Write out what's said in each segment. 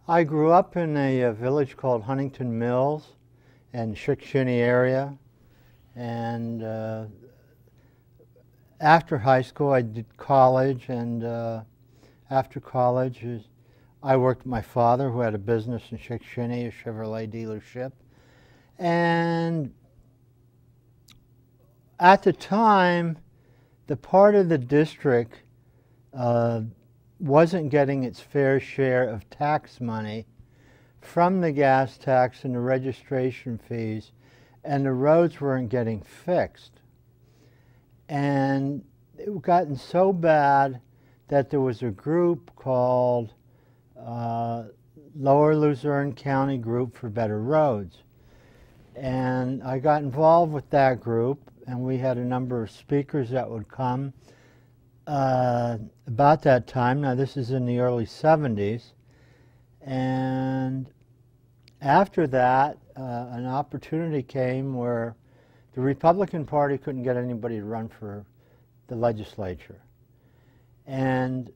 I grew up in a village called Huntington Mills in Shikshini area, and after high school I did college, and after college I worked with my father, who had a business in Shikshini, a Chevrolet dealership, and at the time the part of the district wasn't getting its fair share of tax money from the gas tax and the registration fees, and the roads weren't getting fixed. And it had gotten so bad that there was a group called Lower Luzerne County Group for Better Roads. And I got involved with that group, and we had a number of speakers that would come about that time. Now this is in the early 70s, and after that an opportunity came where the Republican Party couldn't get anybody to run for the legislature, and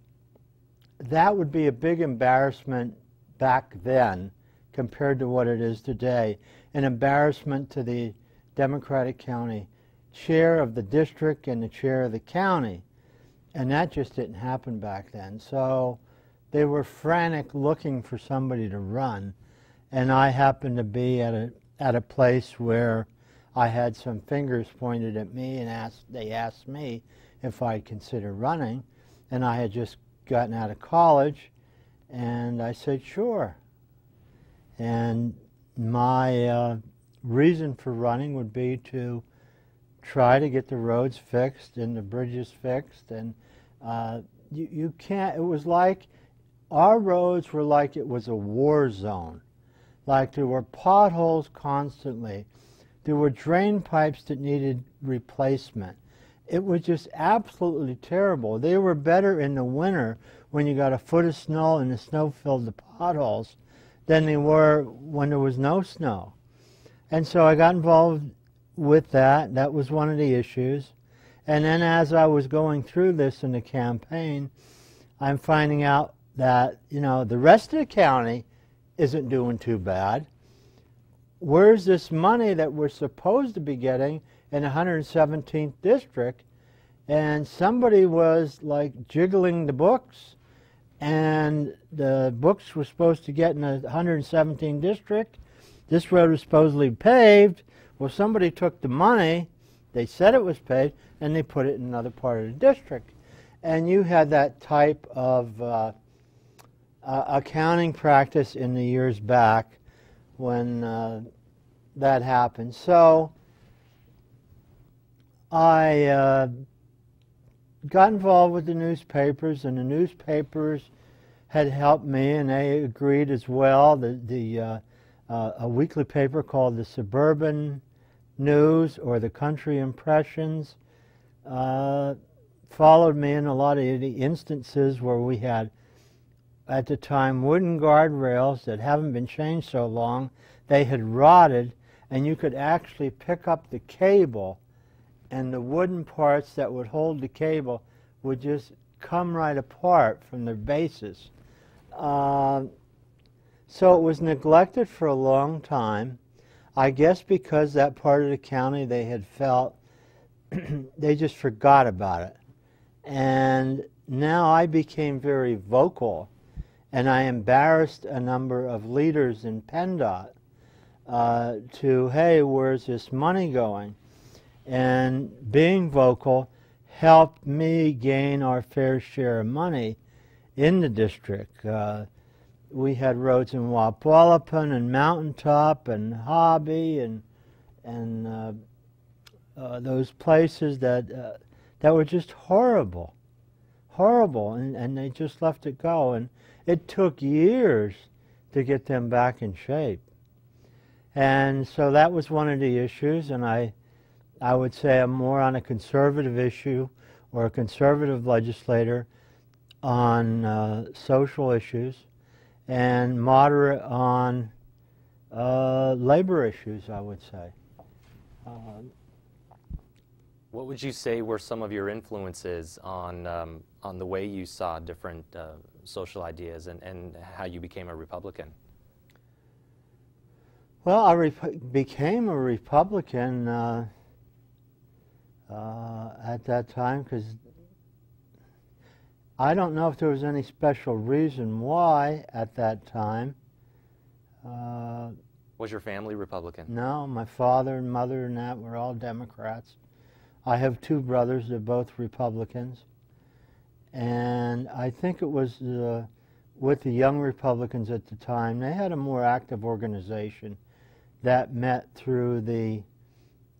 that would be a big embarrassment back then compared to what it is today, an embarrassment to the Democratic County chair of the district and the chair of the county. And that just didn't happen back then. So they were frantic looking for somebody to run. And I happened to be at a place where I had some fingers pointed at me, and they asked me if I'd consider running. And I had just gotten out of college, and I said sure. And my reason for running would be to try to get the roads fixed and the bridges fixed, and you can't, it was like, our roads were like it was a war zone. Like there were potholes constantly. There were drain pipes that needed replacement. It was just absolutely terrible. They were better in the winter when you got a foot of snow and the snow filled the potholes than they were when there was no snow. And so I got involved with that. That was one of the issues. And then as I was going through this in the campaign, I'm finding out that, you know, the rest of the county isn't doing too bad. Where's this money that we're supposed to be getting in the 117th district? And somebody was like jiggling the books, and the books were supposed to get in the 117th district. This road was supposedly paved. Well, somebody took the money, they said it was paid, and they put it in another part of the district. And you had that type of accounting practice in the years back when that happened. So I got involved with the newspapers, and the newspapers had helped me, and they agreed as well. A weekly paper called the Suburban News or the Country Impressions followed me in a lot of the instances where we had, at the time, wooden guardrails that haven't been changed so long. They had rotted, and you could actually pick up the cable, and the wooden parts that would hold the cable would just come right apart from their bases. So it was neglected for a long time. I guess because that part of the county, they had felt they just forgot about it. And now I became very vocal, and I embarrassed a number of leaders in PennDOT to, hey, where's this money going? And being vocal helped me gain our fair share of money in the district. We had roads in Wapwalapan and Mountaintop and Hobby and those places that were just horrible, and they just let it go. And it took years to get them back in shape. And so that was one of the issues, and I would say I'm more on a conservative issue or a conservative legislator on social issues, and moderate on labor issues, I would say. What would you say were some of your influences on the way you saw different social ideas and how you became a Republican? Well, I became a Republican at that time because I don't know if there was any special reason why at that time. Was your family Republican? No, my father and mother and that were all Democrats. I have two brothers, they're both Republicans. And I think it was with the young Republicans at the time, they had a more active organization that met through the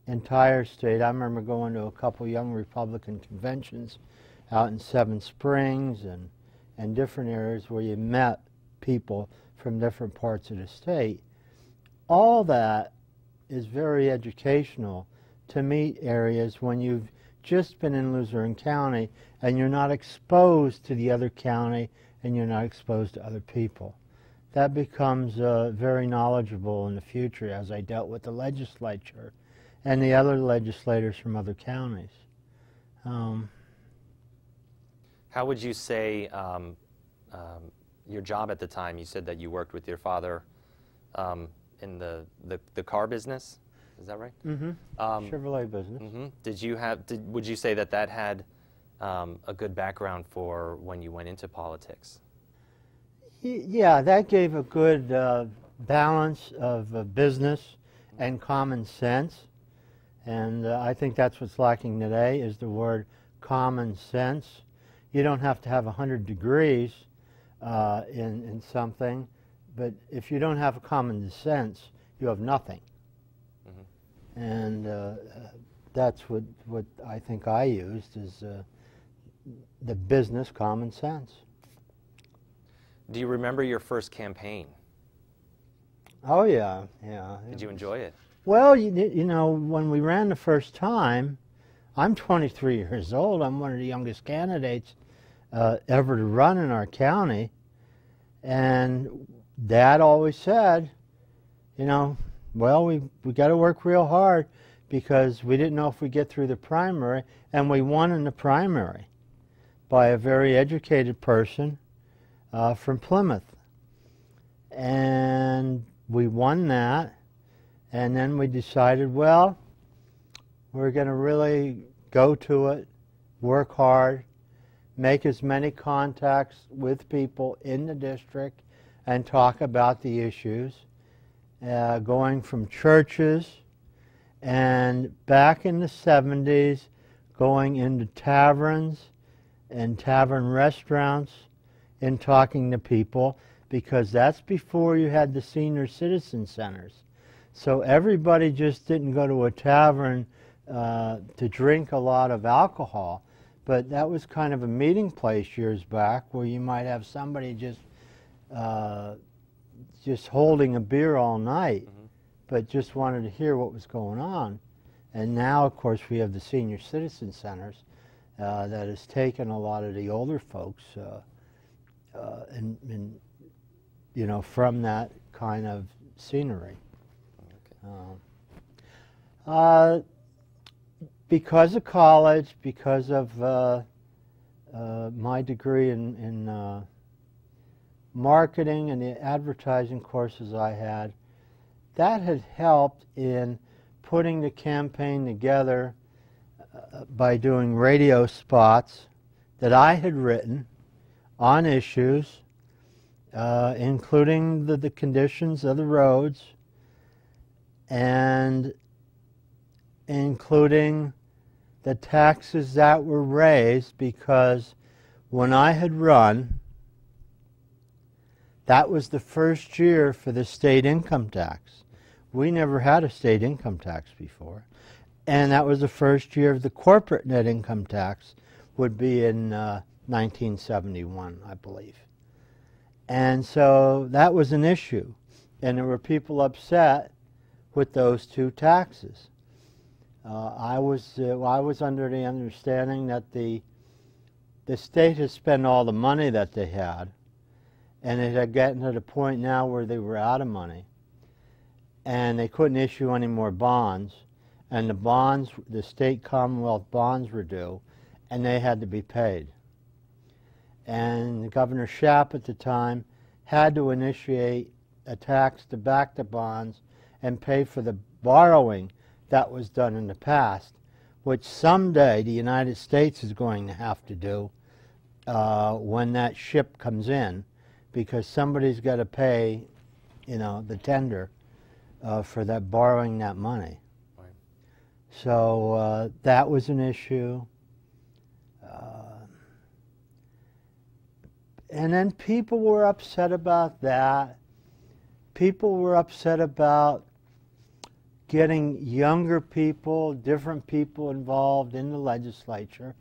entire state. I remember going to a couple young Republican conventions out in Seven Springs and different areas where you met people from different parts of the state. All that is very educational to meet areas when you've just been in Luzerne County and you're not exposed to the other county and you're not exposed to other people. That becomes very knowledgeable in the future as I dealt with the legislature and the other legislators from other counties. How would you say your job at the time, you said that you worked with your father in the car business, is that right? Mm-hmm. Chevrolet business. Mm-hmm. Would you say that had a good background for when you went into politics? Yeah, that gave a good balance of business and common sense. And I think that's what's lacking today is the word common sense. You don't have to have 100 degrees in something, but if you don't have a common sense, you have nothing. Mm-hmm. And that's what I think I used is the business common sense. Do you remember your first campaign? Oh, yeah, yeah. Did you enjoy it? Well, you know, when we ran the first time, I'm 23 years old. I'm one of the youngest candidates ever to run in our county. And Dad always said, you know, well, we got to work real hard because we didn't know if we'd get through the primary. And we won in the primary by a very educated person from Plymouth. And we won that. And then we decided, well, we're going to really go to it, work hard, make as many contacts with people in the district, and talk about the issues, going from churches and back in the 70s, going into taverns and tavern restaurants and talking to people, because that's before you had the senior citizen centers. So everybody just didn't go to a tavern to drink a lot of alcohol, but that was kind of a meeting place years back where you might have somebody just holding a beer all night, mm-hmm. but just wanted to hear what was going on. And now, of course, we have the senior citizen centers that has taken a lot of the older folks and you know, from that kind of scenery. Because of college, because of my degree in marketing and the advertising courses I had, that had helped in putting the campaign together by doing radio spots that I had written on issues, including the conditions of the roads, and including the taxes that were raised, because when I had run, that was the first year for the state income tax. We never had a state income tax before. And that was the first year of the corporate net income tax, would be in 1971, I believe. And so that was an issue. And there were people upset with those two taxes. I was under the understanding that the state had spent all the money that they had, and it had gotten to the point now where they were out of money, and they couldn't issue any more bonds, and the bonds, the state Commonwealth bonds were due, and they had to be paid. And Governor Shapp at the time had to initiate a tax to back the bonds and pay for the borrowing that was done in the past, which someday the United States is going to have to do when that ship comes in, because somebody's got to pay, you know, the tender for that borrowing that money. Right. So that was an issue. And then people were upset about that. People were upset about getting younger people, different people involved in the legislature.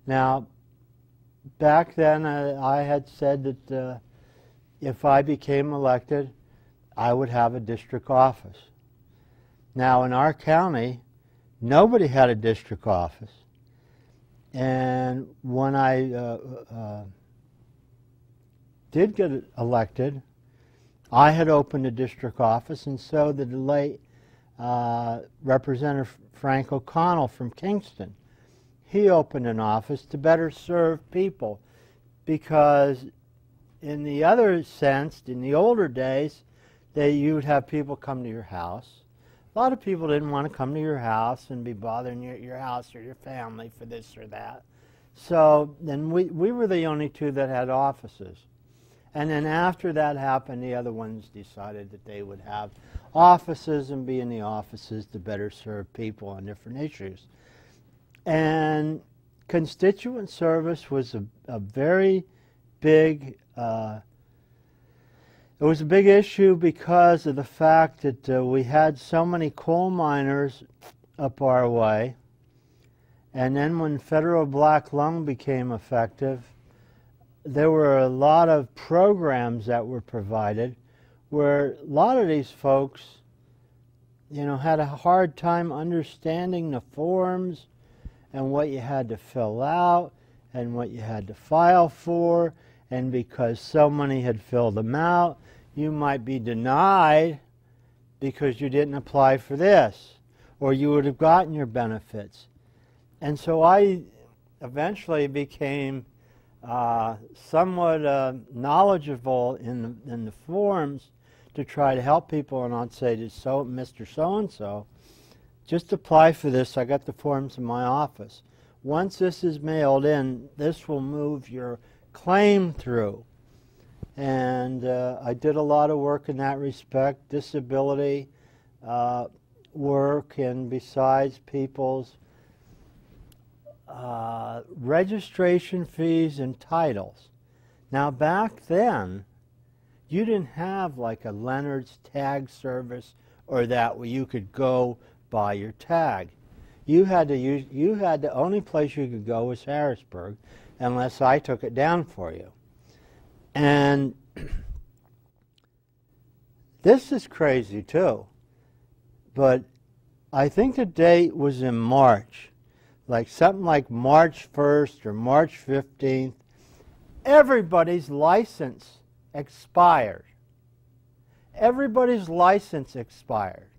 Now, back then I had said that if I became elected, I would have a district office. Now, in our county, nobody had a district office. And when I did get elected, I had opened a district office, and so did the late Representative Frank O'Connell from Kingston. He opened an office to better serve people, because in the other sense, in the older days, you would have people come to your house. A lot of people didn't want to come to your house and be bothering you at your house or your family for this or that. So then we were the only two that had offices. And then after that happened, the other ones decided that they would have offices and be in the offices to better serve people on different issues. And constituent service was a very big, it was a big issue because of the fact that we had so many coal miners up our way. And then when federal black lung became effective, there were a lot of programs that were provided where a lot of these folks, you know, had a hard time understanding the forms and what you had to fill out and what you had to file for, and because so many had filled them out, you might be denied because you didn't apply for this, or you would have gotten your benefits. And so I eventually became somewhat knowledgeable in the forms to try to help people, and I'd say to Mr. So-and-so, just apply for this. I got the forms in my office. Once this is mailed in, this will move your claim through. And I did a lot of work in that respect, disability work, and besides people's registration fees and titles. Now back then, you didn't have like a Leonard's tag service or that where you could go buy your tag. You had the only place you could go was Harrisburg, unless I took it down for you. And this is crazy too, but I think the date was in March. Like something like March 1st or March 15th, everybody's license expired. Everybody's license expired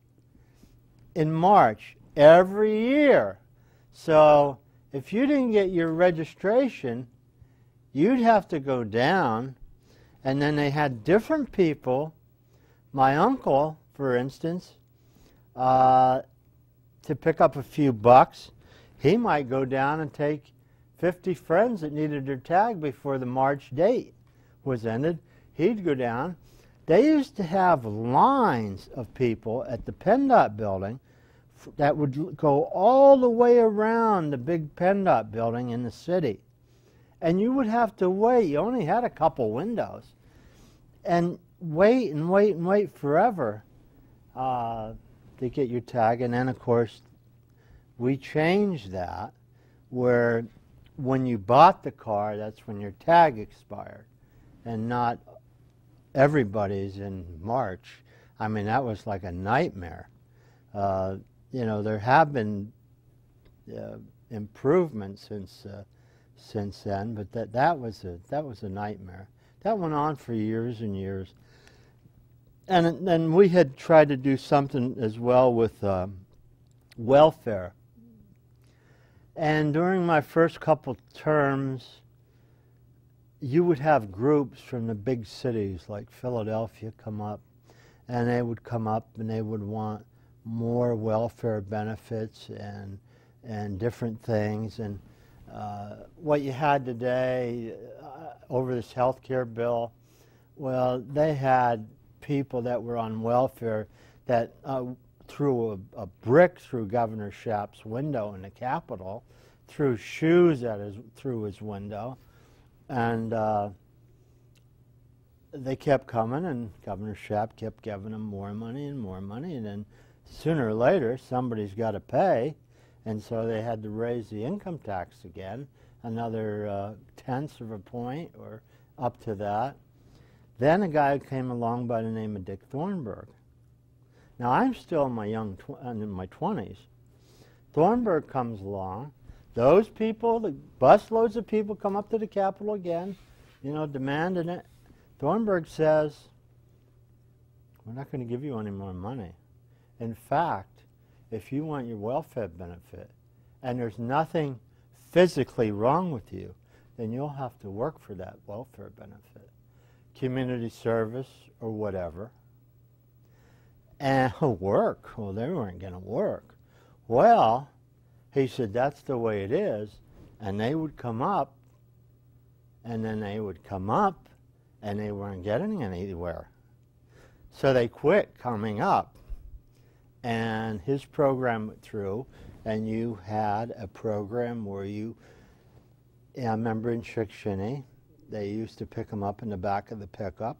in March every year. So if you didn't get your registration, you'd have to go down, and then they had different people. My uncle, for instance, to pick up a few bucks, he might go down and take 50 friends that needed their tag before the March date was ended. He'd go down. They used to have lines of people at the PennDOT building that would go all the way around the big PennDOT building in the city. And you would have to wait. You only had a couple windows. And wait and wait and wait forever to get your tag. And then, of course, we changed that, where when you bought the car, that's when your tag expired, and not everybody's in March. I mean, that was like a nightmare. You know, there have been improvements since then, but that was a nightmare. That went on for years and years. And then we had tried to do something as well with welfare. And during my first couple terms, you would have groups from the big cities like Philadelphia come up, and they would come up and they would want more welfare benefits and different things. And what you had today over this health care bill, well, they had people that were on welfare that threw a brick through Governor Shapp's window in the Capitol, threw shoes through his window, and they kept coming, and Governor Shapp kept giving them more money, and then sooner or later somebody's got to pay, and so they had to raise the income tax again, another tenth of a point or up to that. Then a guy came along by the name of Dick Thornburg. Now I'm still in my in my 20s. Thornburg comes along. Those people, the busloads of people come up to the Capitol again, you know, demanding it. Thornburg says, we're not going to give you any more money. In fact, if you want your welfare benefit and there's nothing physically wrong with you, then you'll have to work for that welfare benefit, community service or whatever. And work, well, they weren't going to work. Well, he said, that's the way it is. And they would come up, and then they would come up, and they weren't getting anywhere. So they quit coming up. And his program went through, and you had a program where you, I remember in Chick-Shinny, they used to pick them up in the back of the pickup.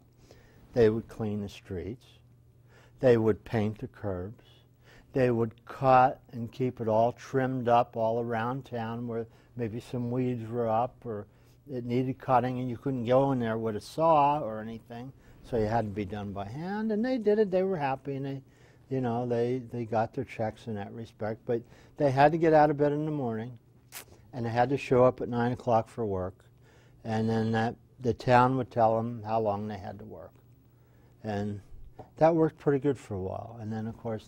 They would clean the streets. They would paint the curbs. They would cut and keep it all trimmed up all around town where maybe some weeds were up or it needed cutting and you couldn't go in there with a saw or anything, so you had to be done by hand. And they did it. They were happy, and they got their checks in that respect. But they had to get out of bed in the morning, and they had to show up at 9 o'clock for work, and then the town would tell them how long they had to work. And that worked pretty good for a while. And then, of course,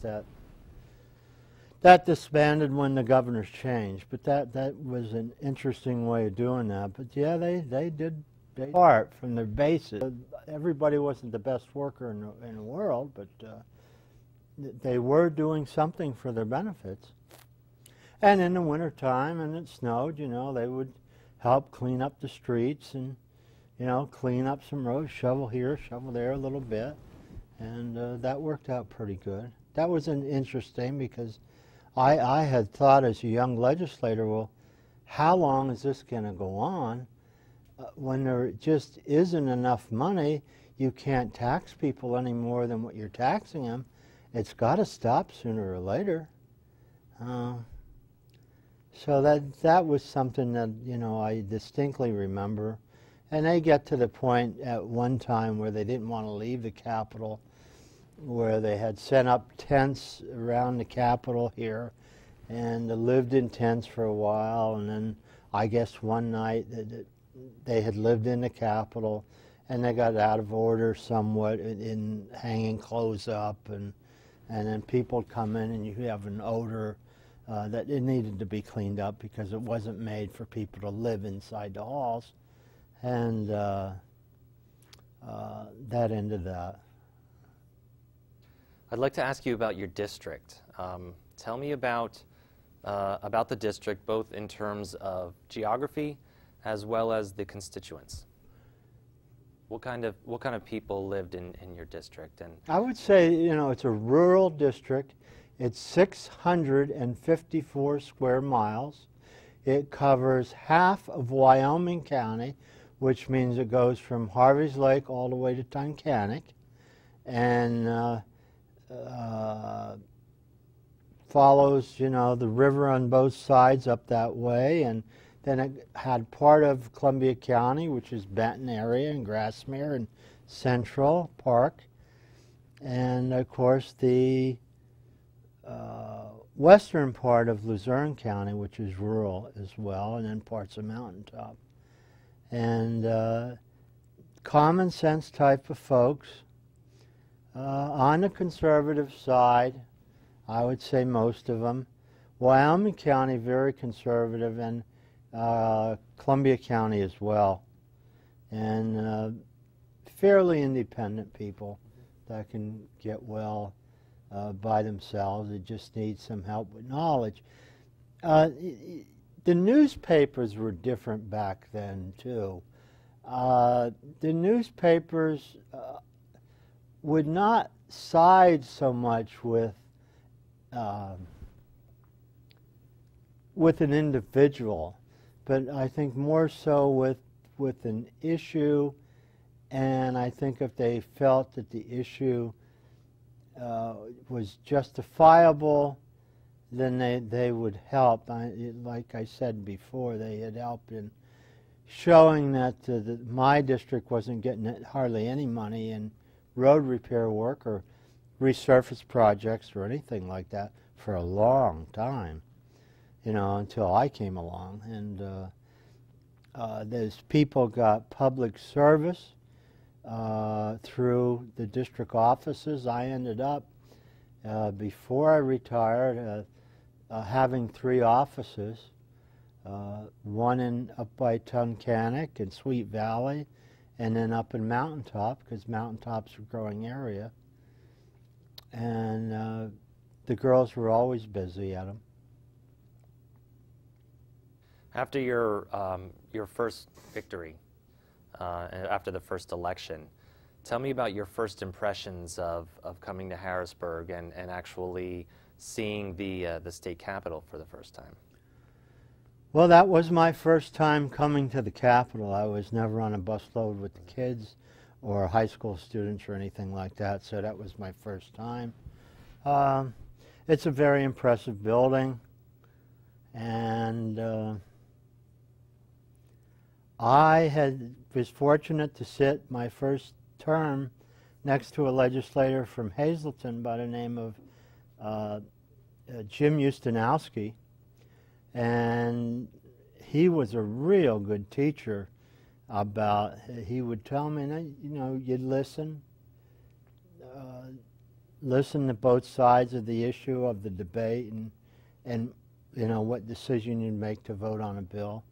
that disbanded when the governors changed. But that was an interesting way of doing that. But yeah, they did start from their basis. Everybody wasn't the best worker in the world, but they were doing something for their benefits. And in the wintertime, and it snowed, they would help clean up the streets and, clean up some roads, shovel here, shovel there a little bit. And that worked out pretty good. That was interesting because I had thought as a young legislator, well, how long is this going to go on? When there just isn't enough money, you can't tax people any more than what you're taxing them. It's got to stop sooner or later. So that was something that, I distinctly remember. And they get to the point at one time where they didn't want to leave the Capitol, where they had set up tents around the Capitol here and lived in tents for a while. And then I guess one night they had lived in the Capitol and they got out of order somewhat in hanging clothes up. And then people would come in and you have an odor that it needed to be cleaned up because it wasn't made for people to live inside the halls. And that ended that. I'd like to ask you about your district. Tell me about the district, both in terms of geography as well as the constituents. What kind of people lived in your district? And I would say, it's a rural district. It's 654 square miles. It covers half of Wyoming County, which means it goes from Harvey's Lake all the way to Tunkhannock, and follows, the river on both sides up that way. And then it had part of Columbia County, which is Benton area and Grassmere and Central Park. And, of course, the western part of Luzerne County, which is rural as well, and then parts of Mountaintop. And common sense type of folks. On the conservative side, I would say most of them. Wyoming County, very conservative, and Columbia County as well. And fairly independent people that can get well by themselves. They just need some help with knowledge. The newspapers were different back then, too. The newspapers would not side so much with an individual, but I think more so with an issue, and I think if they felt that the issue was justifiable, then they would help. Like I said before, they had helped in showing that my district wasn't getting hardly any money in road repair work or resurface projects or anything like that for a long time, you know, until I came along. And those people got public service through the district offices. I ended up, before I retired, having 3 offices, one up by Tunkhannock and Sweet Valley, and then up in Mountaintop, because Mountaintop's a growing area. And the girls were always busy at them. After your first victory, after the first election, tell me about your first impressions of coming to Harrisburg and actually seeing the state capitol for the first time. Well, that was my first time coming to the Capitol. I was never on a busload with the kids or high school students or anything like that, so that was my first time. It's a very impressive building, and I was fortunate to sit my first term next to a legislator from Hazleton by the name of Jim Ustinowski. And he was a real good teacher he would tell me, you know, you'd listen to both sides of the issue of the debate and you know, what decision you'd make to vote on a bill.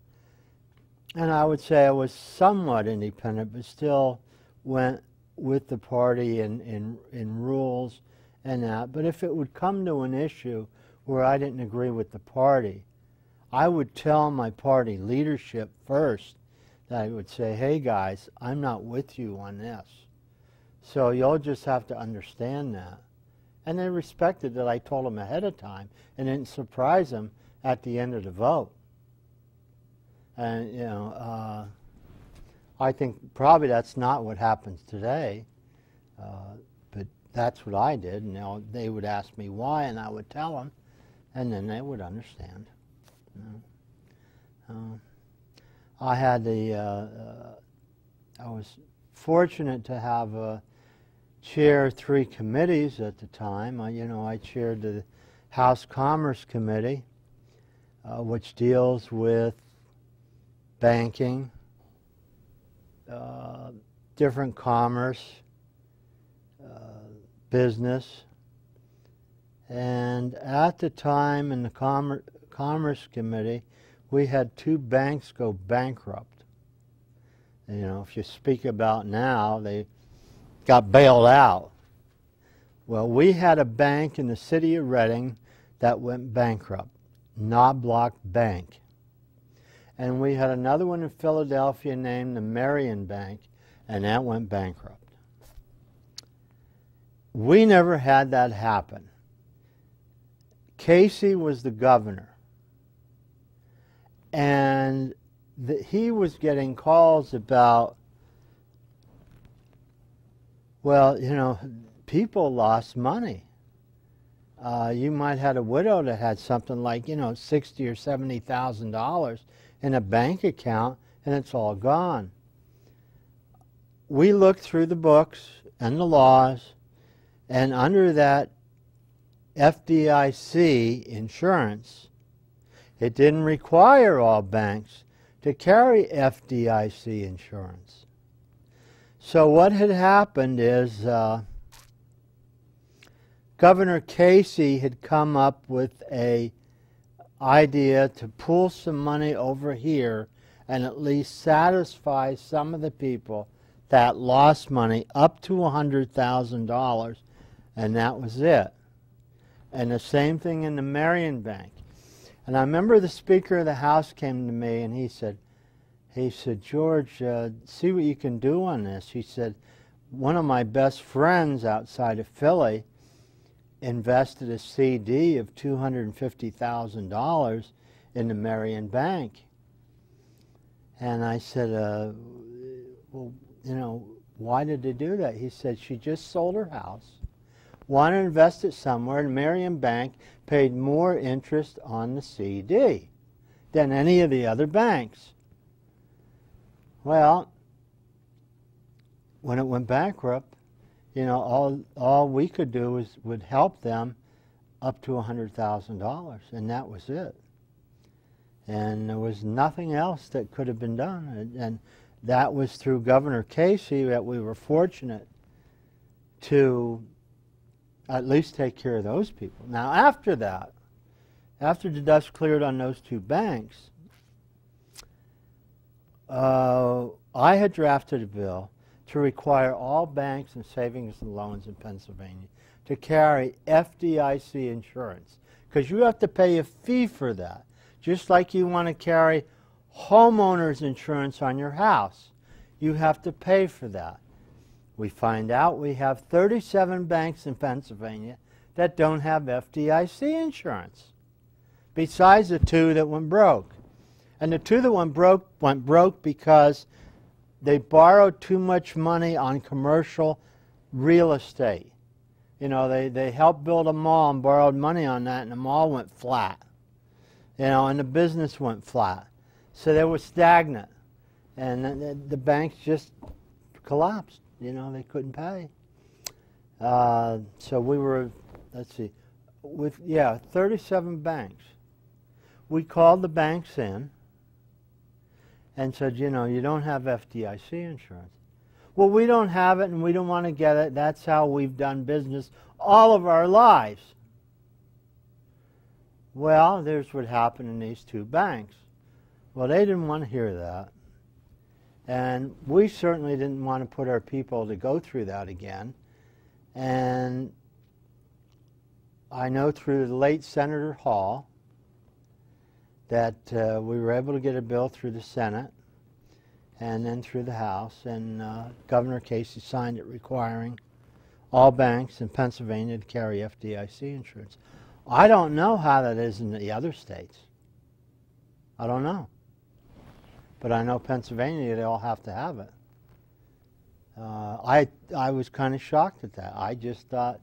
And I would say I was somewhat independent, but still went with the party in rules and that. But if it would come to an issue where I didn't agree with the party, I would tell my party leadership first that I would say, hey guys, I'm not with you on this. So you'll just have to understand that. And they respected that I told them ahead of time and didn't surprise them at the end of the vote. And, you know, I think probably that's not what happens today, but that's what I did. And they would ask me why, and I would tell them, and then they would understand. I had I was fortunate to have chair 3 committees at the time. I chaired the House Commerce Committee, which deals with banking, different commerce, business, and at the time in the Commerce Committee, we had 2 banks go bankrupt. And, you know, if you speak about now, they got bailed out. Well, we had a bank in the city of Reading that went bankrupt, Knobloch Bank. And we had another one in Philadelphia named the Marion Bank, and that went bankrupt. We never had that happen. Casey was the governor, and he was getting calls about, well, you know, people lost money. You might have a widow that had something like, you know, $60,000 or $70,000 in a bank account, and it's all gone. We looked through the books and the laws, and under that FDIC insurance, it didn't require all banks to carry FDIC insurance. So what had happened is Governor Casey had come up with a idea to pull some money over here and at least satisfy some of the people that lost money up to $100,000, and that was it. And the same thing in the Marion Bank. And I remember the Speaker of the House came to me and he said, George, see what you can do on this. He said, one of my best friends outside of Philly invested a CD of $250,000 in the Marion Bank. And I said, well, you know, why did they do that? He said, she just sold her house, wanted to invest it somewhere, and Marion Bank paid more interest on the CD than any of the other banks. Well, when it went bankrupt, you know, all we could do would help them up to $100,000, and that was it. And there was nothing else that could have been done. And that was through Governor Casey that we were fortunate to at least take care of those people. Now, after that, after the dust cleared on those two banks, I had drafted a bill to require all banks and savings and loans in Pennsylvania to carry FDIC insurance, because you have to pay a fee for that, just like you want to carry homeowners insurance on your house. You have to pay for that. We find out we have 37 banks in Pennsylvania that don't have FDIC insurance, besides the two that went broke. And the two that went broke because they borrowed too much money on commercial real estate. You know, they helped build a mall and borrowed money on that, and the mall went flat. You know, and the business went flat. So they were stagnant. And the banks just collapsed. You know, they couldn't pay. So we were, let's see, with, 37 banks. We called the banks in and said, you know, you don't have FDIC insurance. Well, we don't have it and we don't want to get it. That's how we've done business all of our lives. Well, there's what happened in these two banks. Well, they didn't want to hear that. And we certainly didn't want to put our people to go through that again. And I know through the late Senator Hall that we were able to get a bill through the Senate and then through the House, and Governor Casey signed it requiring all banks in Pennsylvania to carry FDIC insurance. I don't know how that is in the other states. I don't know. But I know Pennsylvania, they all have to have it. I was kind of shocked at that. I just thought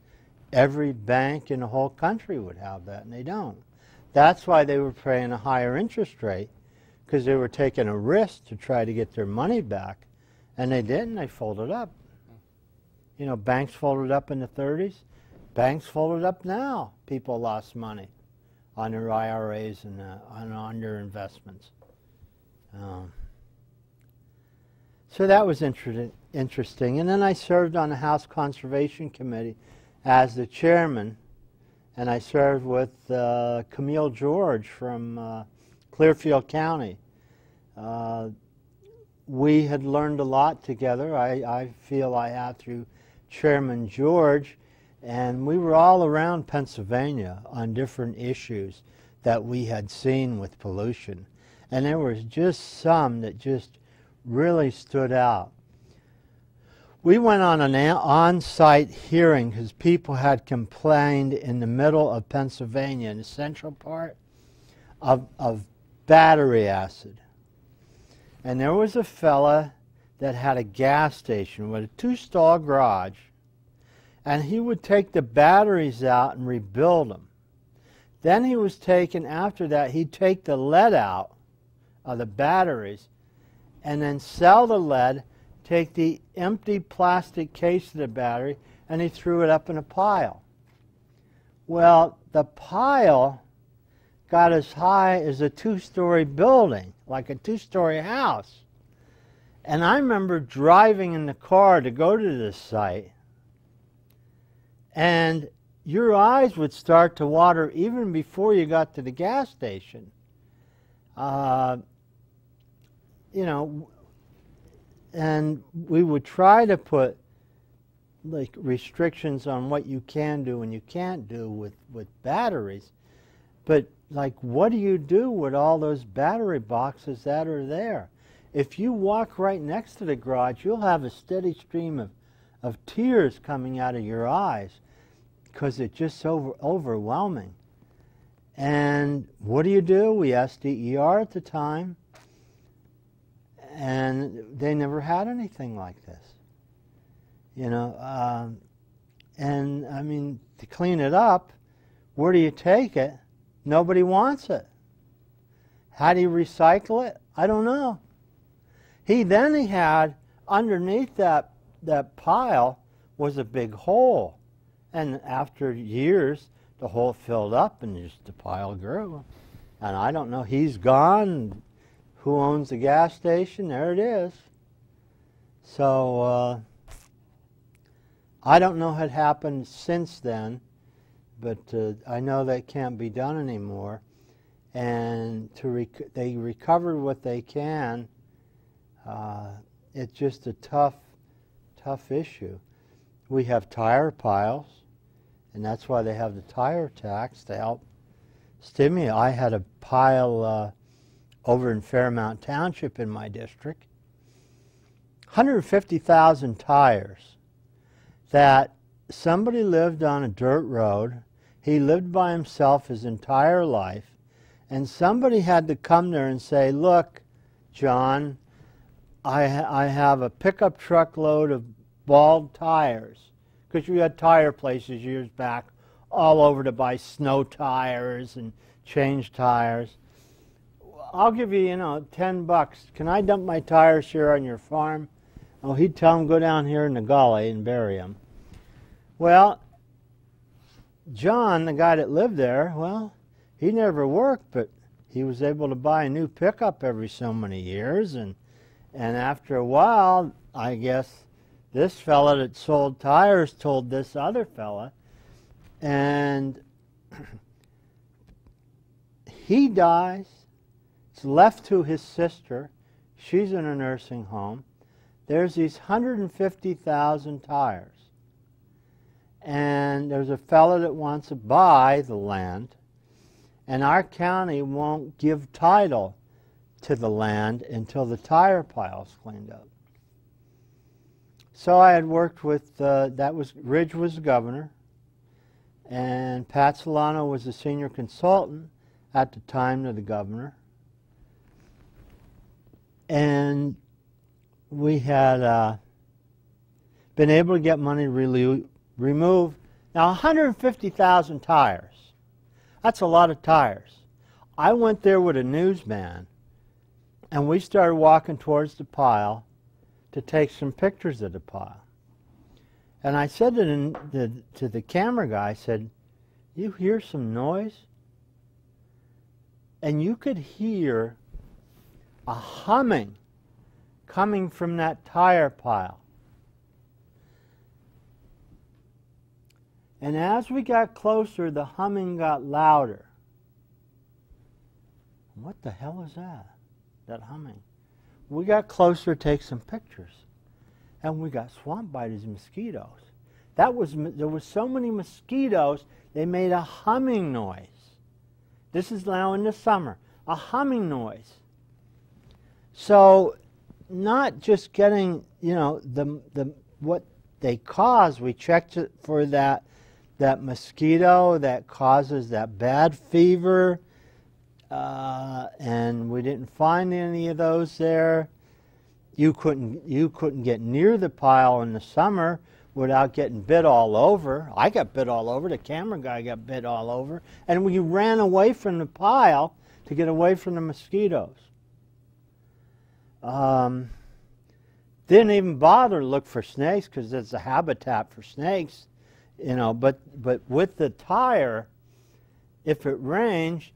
every bank in the whole country would have that, and they don't. That's why they were paying a higher interest rate, because they were taking a risk to try to get their money back, and they didn't. They folded up. You know, banks folded up in the 30s. Banks folded up now. People lost money on their IRAs and on their investments. So that was interesting. And then I served on the House Conservation Committee as the chairman, and I served with Camille George from Clearfield County. We had learned a lot together. I feel I have through Chairman George, and we were all around Pennsylvania on different issues that we had seen with pollution. And there was just some that just really stood out. We went on an on-site hearing because people had complained in the middle of Pennsylvania, in the central part, of battery acid. And there was a fella that had a gas station with a 2-stall garage, and he would take the batteries out and rebuild them. Then he was taking, after that, he'd take the lead out of the batteries and then sell the lead, take the empty plastic case of the battery, and he threw it up in a pile. Well, the pile got as high as a 2-story building, like a 2-story house. And I remember driving in the car to go to this site, and your eyes would start to water even before you got to the gas station. You know, and we would try to put like restrictions on what you can do and you can't do with batteries. But like, what do you do with all those battery boxes that are there? If you walk right next to the garage, you'll have a steady stream of tears coming out of your eyes because it's just so overwhelming. And what do? We asked DER at the time, and they never had anything like this. You know, and I mean, to clean it up, where do you take it? Nobody wants it. How do you recycle it? I don't know. He had, underneath that pile was a big hole. And after years, the hole filled up and just the pile grew. And I don't know, he's gone. Who owns the gas station? There it is. So, I don't know what happened since then, but I know that can't be done anymore. And they recovered what they can. It's just a tough issue. We have tire piles, and that's why they have the tire tax to help stimulate. I had a pile over in Fairmount Township in my district, 150,000 tires that somebody lived on a dirt road. He lived by himself his entire life, and somebody had to come there and say, look, John, I have a pickup truck load of bald tires, because we had tire places years back all over to buy snow tires and change tires. I'll give you, $10. Can I dump my tires here on your farm? Oh, he'd tell him, go down here in the gully and bury them. Well, John, the guy that lived there, well, he never worked, but he was able to buy a new pickup every so many years, and after a while, I guess this fella that sold tires told this other fella, and he dies. It's left to his sister. She's in a nursing home. There's these 150,000 tires. And there's a fella that wants to buy the land, and our county won't give title to the land until the pile's cleaned up. So I had worked with, Ridge was the governor, and Pat Solano was the senior consultant at the time to the governor. And we had been able to get money to remove, now 150,000 tires. That's a lot of tires. I went there with a newsman, and we started walking towards the pile to take some pictures of the pile. And I said to the camera guy, I said, you hear some noise? And you could hear a humming coming from that tire pile. And as we got closer, the humming got louder. What the hell is that? That humming. We got closer to take some pictures, and we got swamped by these mosquitoes. There was so many mosquitoes, they made a humming noise. This is now in the summer, a humming noise. So, not just getting, what they cause. We checked it for that mosquito that causes that bad fever. And we didn't find any of those there. You couldn't get near the pile in the summer without getting bit all over. I got bit all over. The camera guy got bit all over. And we ran away from the pile to get away from the mosquitoes. Didn't even bother to look for snakes because it's a habitat for snakes, But with the tire, if it rains,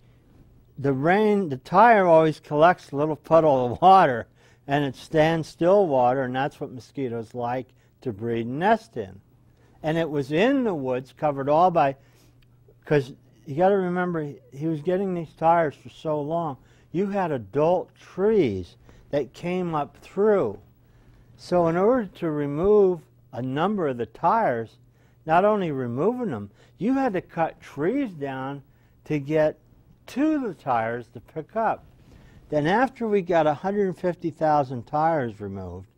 the tire always collects a little puddle of water, and it stands still water, and that's what mosquitoes like to breed and nest in. And it was in the woods, covered all by, because you got to remember, he was getting these tires for so long. You had adult trees that came up through. So in order to remove a number of the tires, not only removing them, you had to cut trees down to get to the tires to pick up. Then after we got 150,000 tires removed,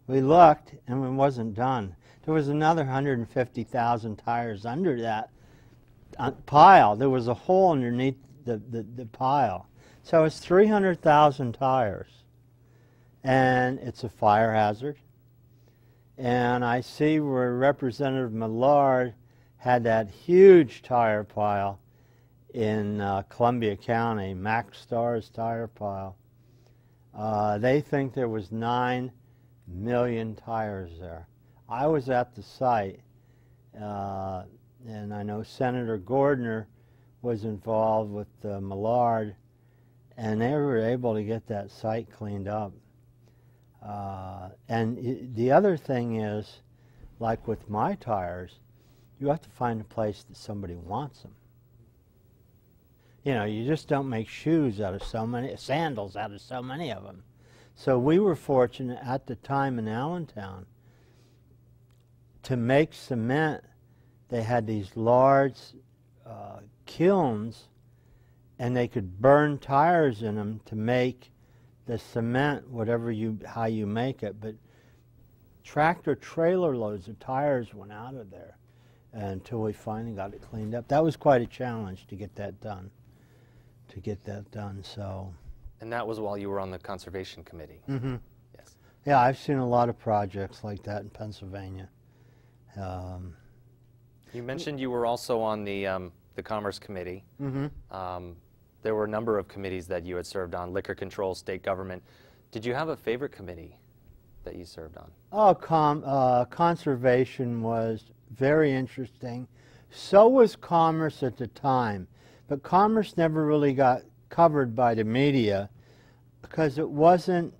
we looked and it wasn't done. There was another 150,000 tires under that pile. There was a hole underneath the pile. So it's 300,000 tires. And it's a fire hazard. And I see where Representative Millard had that huge tire pile in Columbia County, Max Star's tire pile. They think there was 9 million tires there. I was at the site, and I know Senator Gordner was involved with Millard, and they were able to get that site cleaned up. And the other thing is, like with my tires, you have to find a place that somebody wants them. You know, you just don't make shoes out of so many, sandals out of so many of them. So we were fortunate at the time in Allentown to make cement. They had these large kilns, and they could burn tires in them to make the cement, how you make it. But tractor trailer loads of tires went out of there until we finally got it cleaned up. That was quite a challenge to get that done. So. And that was while you were on the Conservation Committee? Mm-hmm. Yes. Yeah, I've seen a lot of projects like that in Pennsylvania. You mentioned you were also on the Commerce Committee. Mm-hmm. There were a number of committees that you had served on: liquor control, state government. Did you have a favorite committee that you served on? Oh, conservation was very interesting. So was commerce at the time. But commerce never really got covered by the media because it wasn't,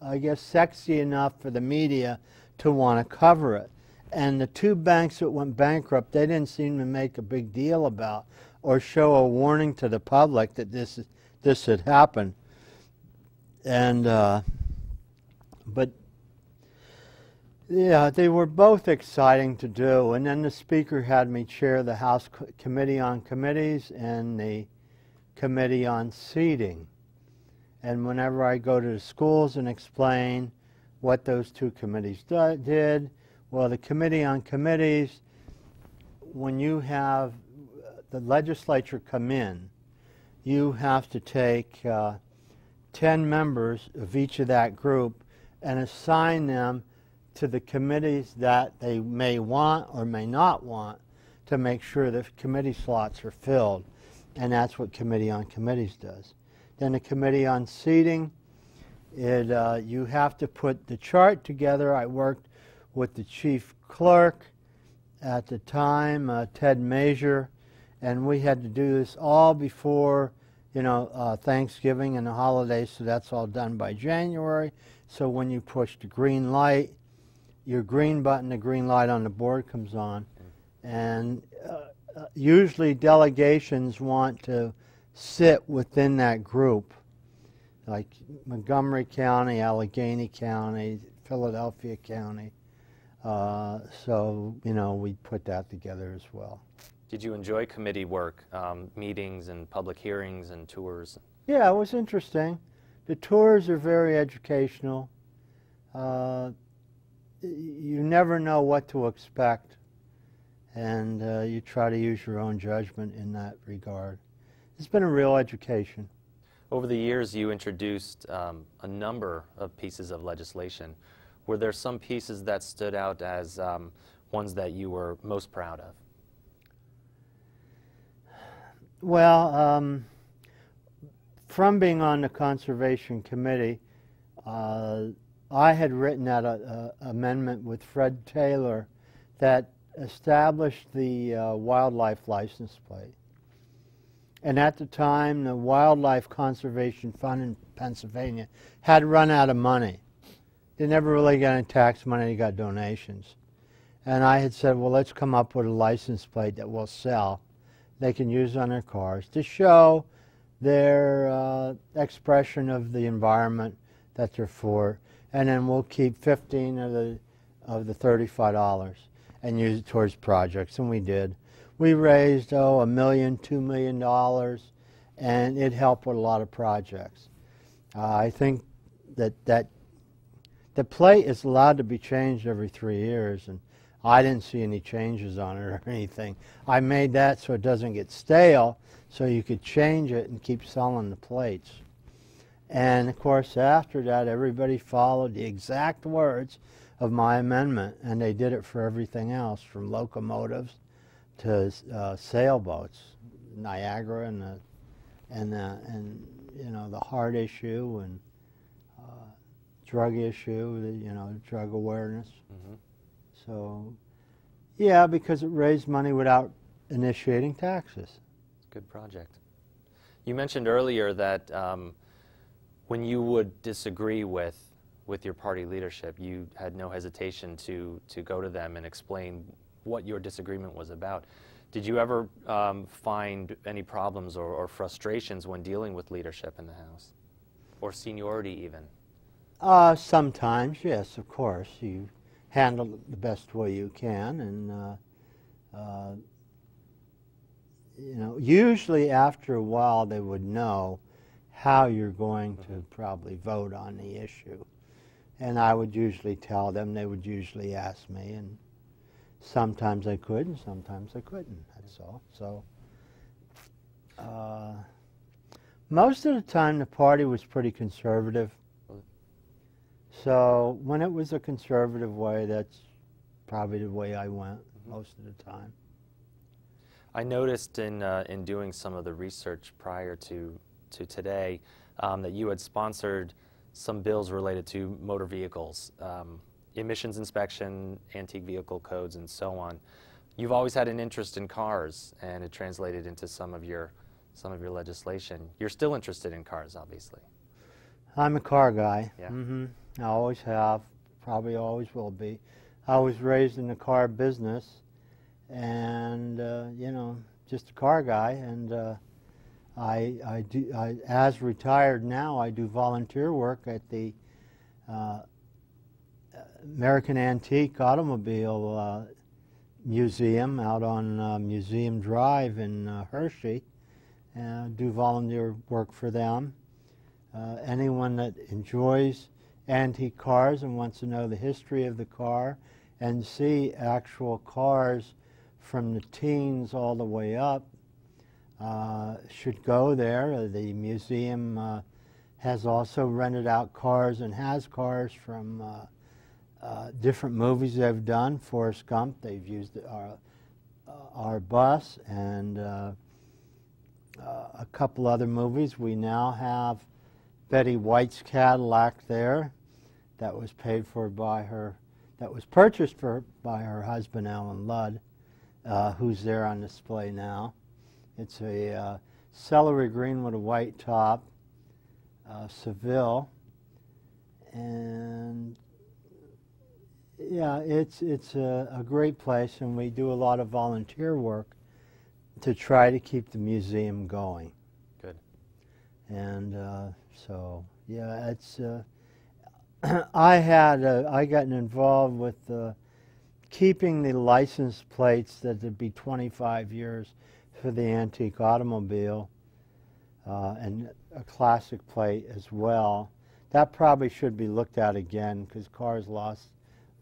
I guess, sexy enough for the media to want to cover it. And the two banks that went bankrupt, they didn't seem to make a big deal about or show a warning to the public that this had happened. And but yeah, they were both exciting to do. And then the Speaker had me chair the House Committee on Committees and the Committee on Seating. And whenever I go to the schools and explain what those two committees did, well, the Committee on Committees, when you have the legislature come in, you have to take 10 members of each of that group and assign them to the committees that they may want or may not want to make sure the committee slots are filled. And that's what Committee on Committees does. Then the Committee on Seating, you have to put the chart together. I worked with the chief clerk at the time, Ted Major, and we had to do this all before, Thanksgiving and the holidays, so that's all done by January. So when you push the green light, your green button, the green light on the board comes on. And usually delegations want to sit within that group, like Montgomery County, Allegheny County, Philadelphia County. So, we put that together as well. Did you enjoy committee work, meetings and public hearings and tours? Yeah, it was interesting. The tours are very educational. You never know what to expect, and you try to use your own judgment in that regard. It's been a real education. Over the years, you introduced a number of pieces of legislation. Were there some pieces that stood out as ones that you were most proud of? Well, from being on the Conservation Committee, I had written that amendment with Fred Taylor that established the wildlife license plate. And at the time, the Wildlife Conservation Fund in Pennsylvania had run out of money. They never really got any tax money, they got donations. And I had said, well, let's come up with a license plate that will sell. They can use on their cars to show their expression of the environment that they're for. And then we'll keep 15 of the $35 and use it towards projects. And we did. We raised, $1 million, $2 million, and it helped with a lot of projects. I think that the plate is allowed to be changed every 3 years, and I didn't see any changes on it or anything. I made that so it doesn't get stale, so you could change it and keep selling the plates. And of course, after that, everybody followed the exact words of my amendment, and they did it for everything else, from locomotives to sailboats, Niagara, and you know, the heart issue and drug issue, you know, drug awareness. Mm-hmm. So, yeah, because it raised money without initiating taxes. Good project. You mentioned earlier that when you would disagree with your party leadership, you had no hesitation to go to them and explain what your disagreement was about. Did you ever find any problems or frustrations when dealing with leadership in the House, or seniority even? Sometimes, yes, of course. You handle it the best way you can, and you know, usually after a while they would know how you're going to probably vote on the issue. And I would usually tell them, they would usually ask me, and sometimes I could and sometimes I couldn't, that's all. So most of the time the party was pretty conservative. So when it was a conservative way, that's probably the way I went most of the time. I noticed in doing some of the research prior to today that you had sponsored some bills related to motor vehicles, emissions inspection, antique vehicle codes, and so on. You've always had an interest in cars, and it translated into some of your legislation. You're still interested in cars, obviously. I'm a car guy. Yeah. I always have, probably always will be. I was raised in the car business, and you know, just a car guy. And as retired now, I do volunteer work at the American Antique Automobile Museum out on Museum Drive in Hershey, and do volunteer work for them. Anyone that enjoys antique cars and wants to know the history of the car and see actual cars from the teens all the way up should go there. The museum has also rented out cars and has cars from different movies they've done. Forrest Gump, they've used our bus, and a couple other movies. We now have Betty White's Cadillac there, that was paid for by her, that was purchased by her husband Alan Ludd, who's there on display now. It's a celery green with a white top, Seville, and yeah, it's a great place, and we do a lot of volunteer work to try to keep the museum going. Good. And so, yeah, it's. I got involved with keeping the license plates that would be 25 years for the antique automobile, and a classic plate as well. That probably should be looked at again, because cars last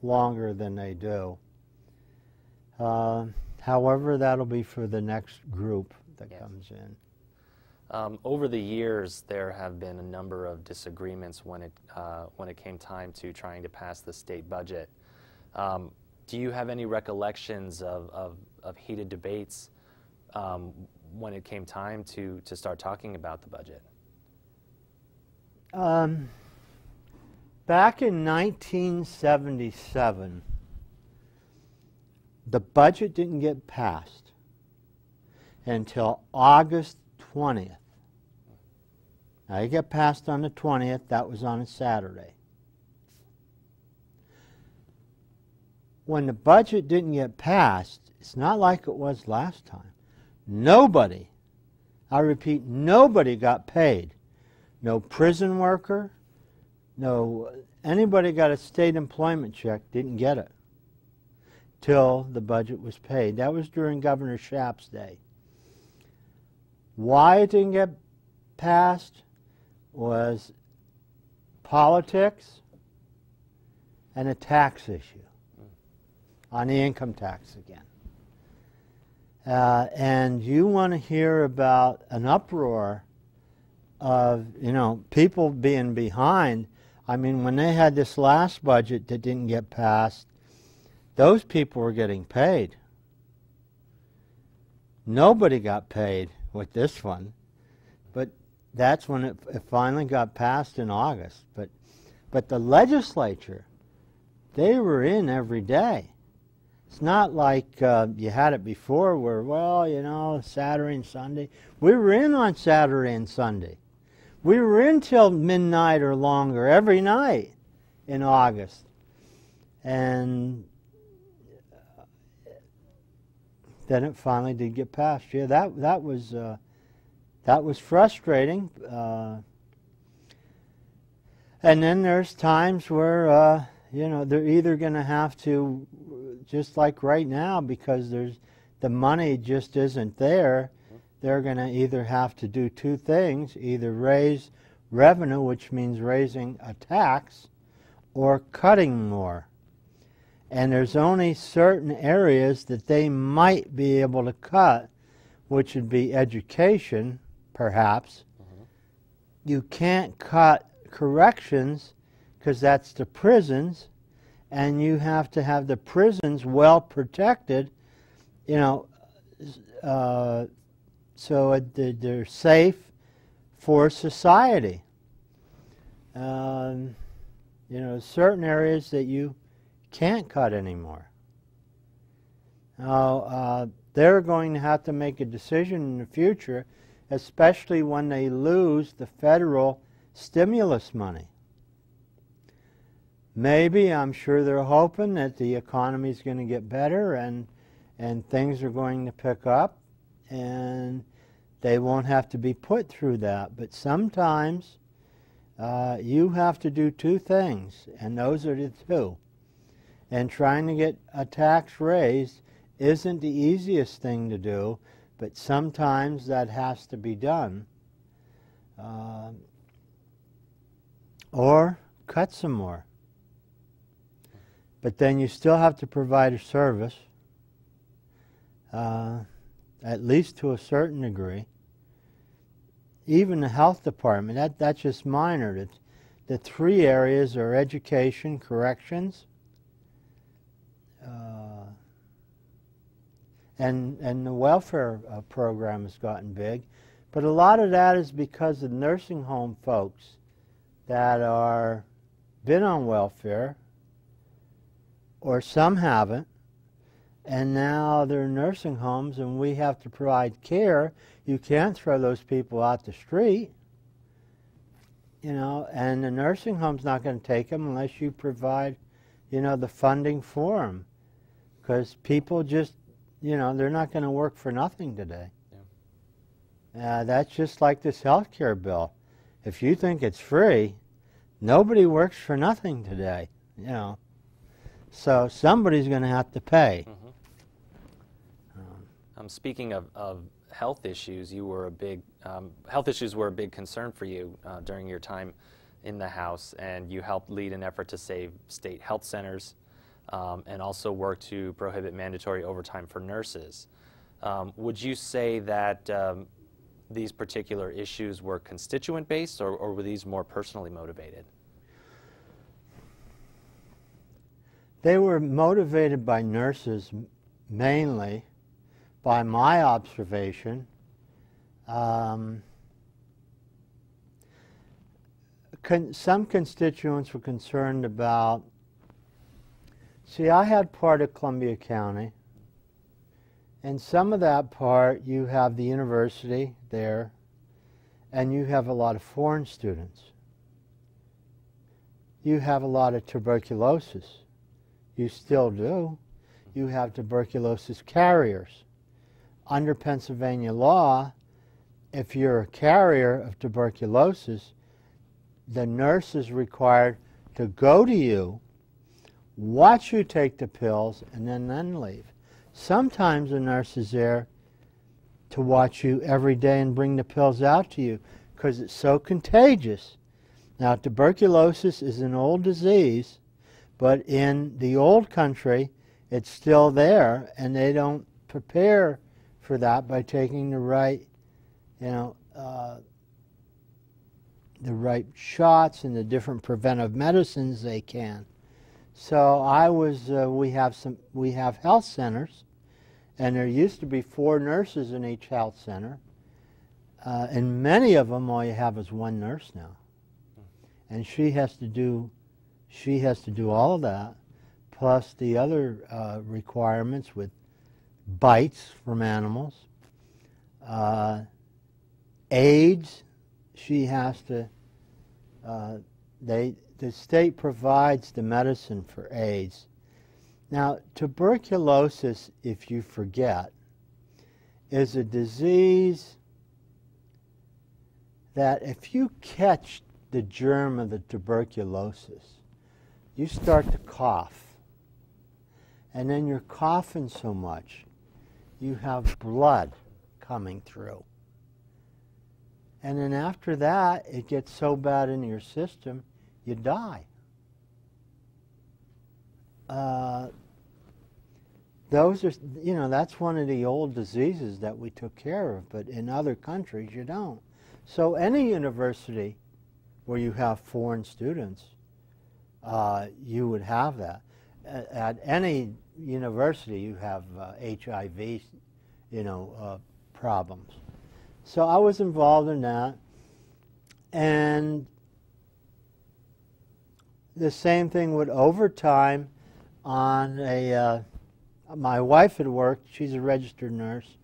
longer than they do. However, that'll be for the next group that comes in. Over the years, there have been a number of disagreements when it came time to trying to pass the state budget. Do you have any recollections of heated debates when it came time to start talking about the budget? Back in 1977, the budget didn't get passed until August 20th. Now, it got passed on the 20th. That was on a Saturday. when the budget didn't get passed, it's not like it was last time. Nobody, I repeat, nobody got paid. No prison worker, no anybody got a state employment check, didn't get it till the budget was paid. That was during Governor Schaap's day. Why it didn't get passed was politics and a tax issue on the income tax again. And you want to hear about an uproar of, people being behind. I mean, when they had this last budget that didn't get passed, those people were getting paid. Nobody got paid with this one, but that's when it finally got passed in August. But the legislature, they were in every day. It's not like you had it before where, Saturday and Sunday. We were in on Saturday and Sunday. We were in till midnight or longer every night in August. And then it finally did get passed. Yeah, that was frustrating. And then there's times where they're either going to have to, just like right now, because the money just isn't there, they're going to either have to do two things: either raise revenue, which means raising a tax, or cutting more. And there's only certain areas that they might be able to cut, which would be education, perhaps. You can't cut corrections because that's the prisons, and you have to have the prisons well protected, so they're safe for society. Certain areas that you can't cut anymore. Now, they're going to have to make a decision in the future, especially when they lose the federal stimulus money. Maybe, I'm sure they're hoping that the economy is going to get better and things are going to pick up and they won't have to be put through that. But sometimes you have to do two things, and those are the two. And trying to get a tax raised isn't the easiest thing to do, but sometimes that has to be done. Or cut some more. But then you still have to provide a service, at least to a certain degree. Even the health department, that's just minor. The three areas are education, corrections, and the welfare program has gotten big. But a lot of that is because of nursing home folks that are been on welfare, or some haven't, and now they're in nursing homes and we have to provide care. You can't throw those people out the street, and the nursing home's not going to take them unless you provide, the funding for them. Because people just, they're not going to work for nothing today. Yeah. That's just like this health care bill. If you think it's free, nobody works for nothing today, So somebody's going to have to pay. Speaking of health issues, health issues were a big concern for you during your time in the House, and you helped lead an effort to save state health centers and also work to prohibit mandatory overtime for nurses. Would you say that these particular issues were constituent-based, or were these more personally motivated? They were motivated by nurses, mainly, by my observation. Some constituents were concerned about, I had part of Columbia County, and some of that part you have the university there, and you have a lot of foreign students. You have a lot of tuberculosis You still do. You have tuberculosis carriers. Under Pennsylvania law, if you're a carrier of tuberculosis, the nurse is required to go to you, watch you take the pills, and then leave. Sometimes a nurse is there to watch you every day and bring the pills out to you because it's so contagious. Now, tuberculosis is an old disease, but in the old country, it's still there, and they don't prepare for that by taking the right, the right shots and the different preventive medicines they can. So we have health centers, and there used to be 4 nurses in each health center. And many of them, all you have is one nurse now, and she has to do all of that, plus the other requirements with bites from animals, AIDS. She has to. The state provides the medicine for AIDS. Now, tuberculosis, if you forget, is a disease that if you catch the germ of the tuberculosis, you start to cough. And then you're coughing so much, you have blood coming through. And then after that, it gets so bad in your system, you die. Those are, that's one of the old diseases that we took care of, but in other countries you don't. So any university where you have foreign students, you would have that. At any university you have HIV, problems. So I was involved in that, and the same thing with overtime on my wife had worked, she's a registered nurse.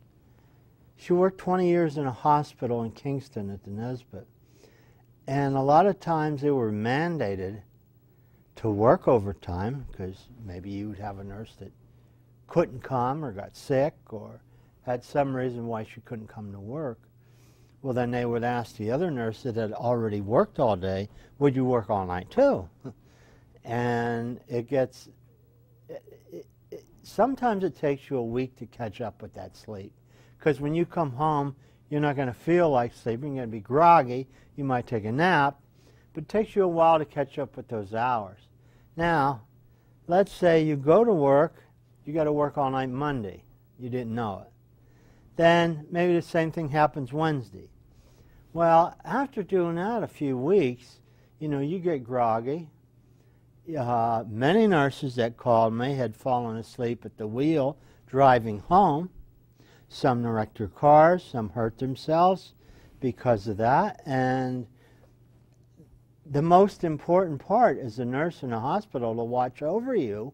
She worked 20 years in a hospital in Kingston at the Nesbitt. And a lot of times they were mandated to work overtime because maybe you would have a nurse that couldn't come or got sick or had some reason why she couldn't come to work. Well, then they would ask the other nurse that had already worked all day, would you work all night too? And sometimes it takes you a week to catch up with that sleep. Because when you come home, you're not going to feel like sleeping. You're going to be groggy. You might take a nap. But it takes you a while to catch up with those hours. Now, let's say you go to work. You got to work all night Monday. You didn't know it. Then maybe the same thing happens Wednesday. Well, after doing that a few weeks, you get groggy. Many nurses that called me had fallen asleep at the wheel driving home. Some wrecked their cars, some hurt themselves because of that. And the most important part is the nurse in the hospital to watch over you,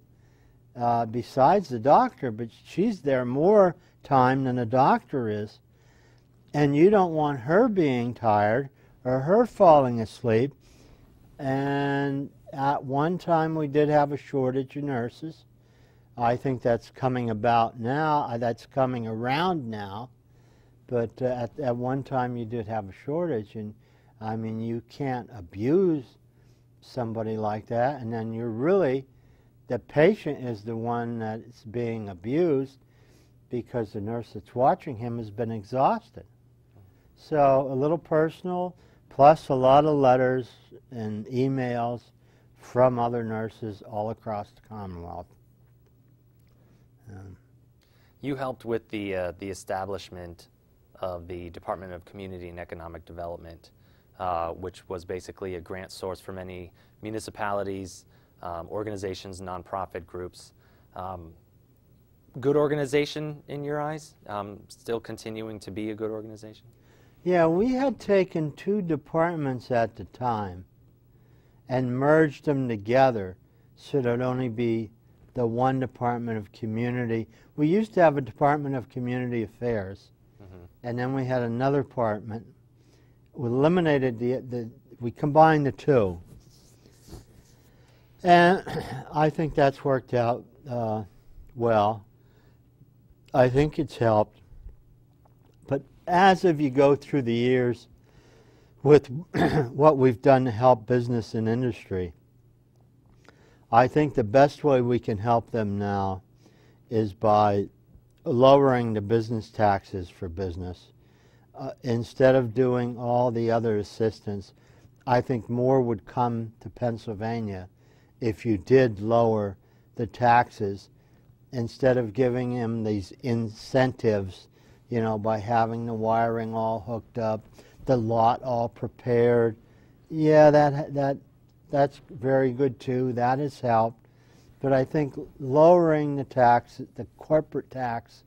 besides the doctor, but she's there more time than a doctor is. And you don't want her being tired or her falling asleep. And at one time we did have a shortage of nurses. I think that's coming about now. That's coming around now. But at one time you did have a shortage. And I mean, you can't abuse somebody like that. And then the patient is the one that's being abused because the nurse that's watching him has been exhausted. So a little personal, plus a lot of letters and emails from other nurses all across the Commonwealth. You helped with the establishment of the Department of Community and Economic Development, which was basically a grant source for many municipalities, organizations, nonprofit groups. Good organization in your eyes? Still continuing to be a good organization? Yeah, we had taken 2 departments at the time and merged them together so there'd only be the one Department of Community. We used to have a Department of Community Affairs, and then we had another department. We eliminated we combined the 2. And I think that's worked out well. I think it's helped. But as if you go through the years with what we've done to help business and industry, I think the best way we can help them now is by lowering the business taxes for business. Instead of doing all the other assistance, I think more would come to Pennsylvania if you did lower the taxes instead of giving them these incentives, you know, by having the wiring all hooked up, the lot all prepared. Yeah, that's very good too. That has helped. But I think lowering the tax, the corporate tax,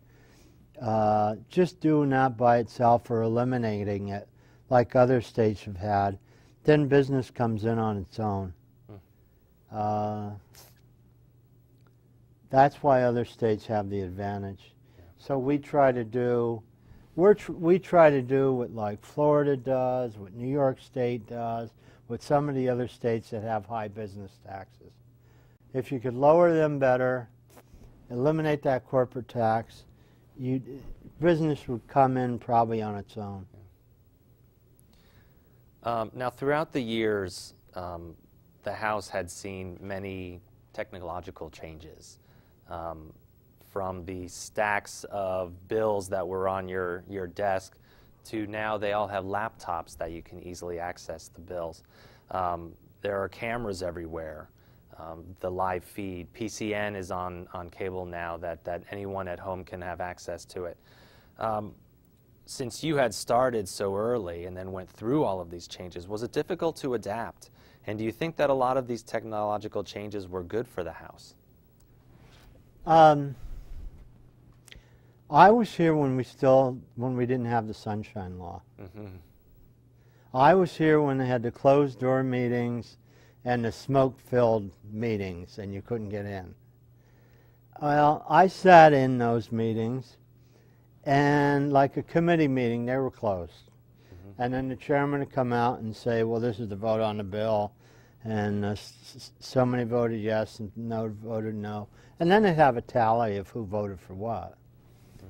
just doing that by itself or eliminating it like other states have had, then business comes in on its own. That's why other states have the advantage. Yeah. So we try to do, we try to do what like Florida does, what New York State does, what some of the other states that have high business taxes. If you could lower them better, eliminate that corporate tax, business would come in probably on its own. Now, throughout the years, the House had seen many technological changes, from the stacks of bills that were on your desk to now they all have laptops that you can easily access the bills. There are cameras everywhere. The live feed, PCN is on cable now that anyone at home can have access to it. Since you had started so early and then went through all of these changes, was it difficult to adapt? And do you think that a lot of these technological changes were good for the House? I was here when we didn't have the Sunshine Law. Mm-hmm. I was here when they had the closed door meetings and the smoke-filled meetings and you couldn't get in. Well, I sat in those meetings, and like a committee meeting, they were closed. Mm-hmm. And then the chairman would come out and say, well, this is the vote on the bill, and so many voted yes and no voted no. And then they'd have a tally of who voted for what. Mm-hmm.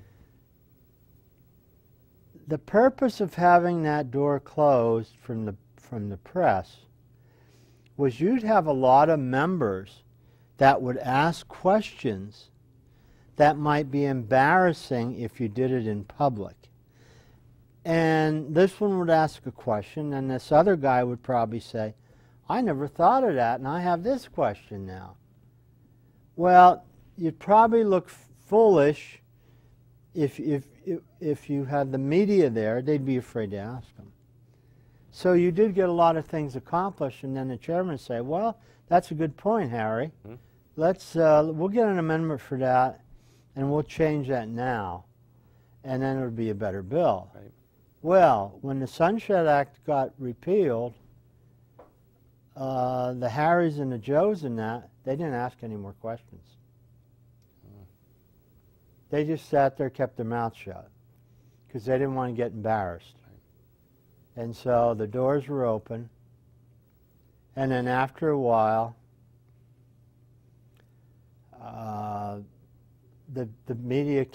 The purpose of having that door closed from the press was you'd have a lot of members that would ask questions that might be embarrassing if you did it in public. And this one would ask a question, and this other guy would probably say, I never thought of that, and I have this question now. Well, you'd probably look foolish if you had the media there. They'd be afraid to ask them. So you did get a lot of things accomplished, and then the chairman would say, well, that's a good point, Harry. Mm-hmm. We'll get an amendment for that, and we'll change that now, and then it would be a better bill. Right. Well, when the Sunshine Act got repealed, the Harrys and the Joes and that, they didn't ask any more questions. Mm. They just sat there, kept their mouth shut, because they didn't want to get embarrassed. Right. And so the doors were open, and then after a while, the media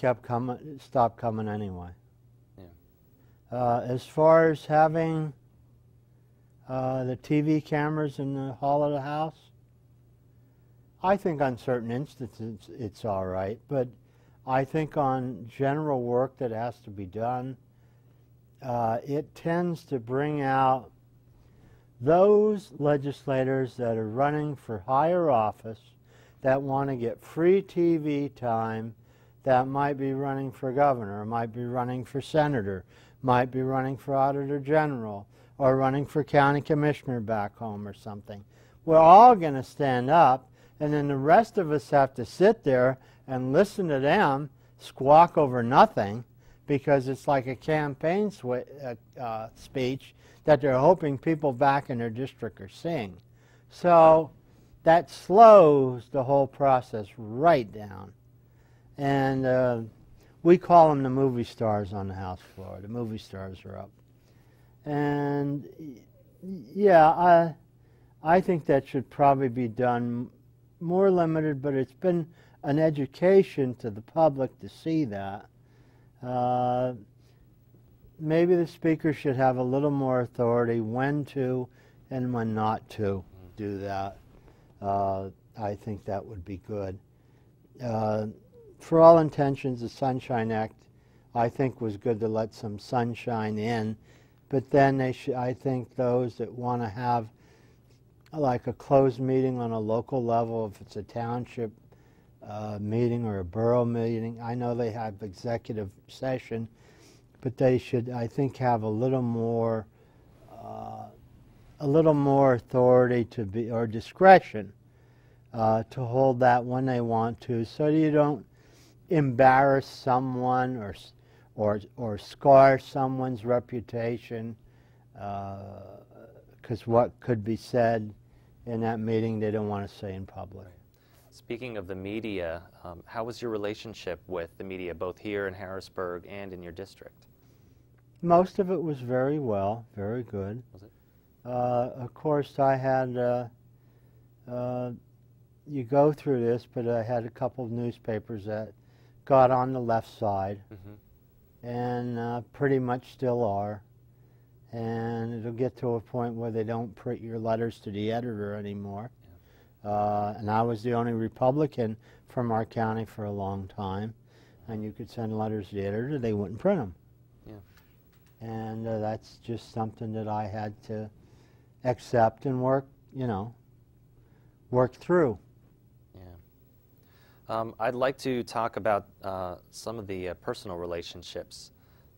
stopped coming anyway. Yeah. As far as having the TV cameras in the hall of the House, I think on certain instances it's all right, but I think on general work that has to be done, it tends to bring out those legislators that are running for higher office, that want to get free TV time, that might be running for governor, might be running for senator, might be running for auditor general, or running for county commissioner back home or something. We're all going to stand up, and then the rest of us have to sit there and listen to them squawk over nothing, because it's like a campaign speech that they're hoping people back in their district are seeing. So that slows the whole process right down. And we call them the movie stars on the House floor. The movie stars are up. And yeah, I think that should probably be done more limited, but it's been an education to the public to see that. Maybe the speaker should have a little more authority when to and when not to do that. I think that would be good. For all intentions, the Sunshine Act, I think, was good to let some sunshine in, but then I think those that want to have like a closed meeting on a local level, if it's a township meeting or a borough meeting, I know they have executive session, but they should, I think, have a little more authority to be, or discretion to hold that when they want to, so you don't embarrass someone or scar someone's reputation, because what could be said in that meeting they don't want to say in public. Speaking of the media, how was your relationship with the media, both here in Harrisburg and in your district? Most of it was very well, very good. Was it? Of course, I had, you go through this, but I had a couple of newspapers that got on the left side, and pretty much still are. And it'll get to a point where they don't print your letters to the editor anymore. And I was the only Republican from our county for a long time, and you could send letters to the editor, they wouldn't print them. And that's just something that I had to accept and work through. I'd like to talk about some of the personal relationships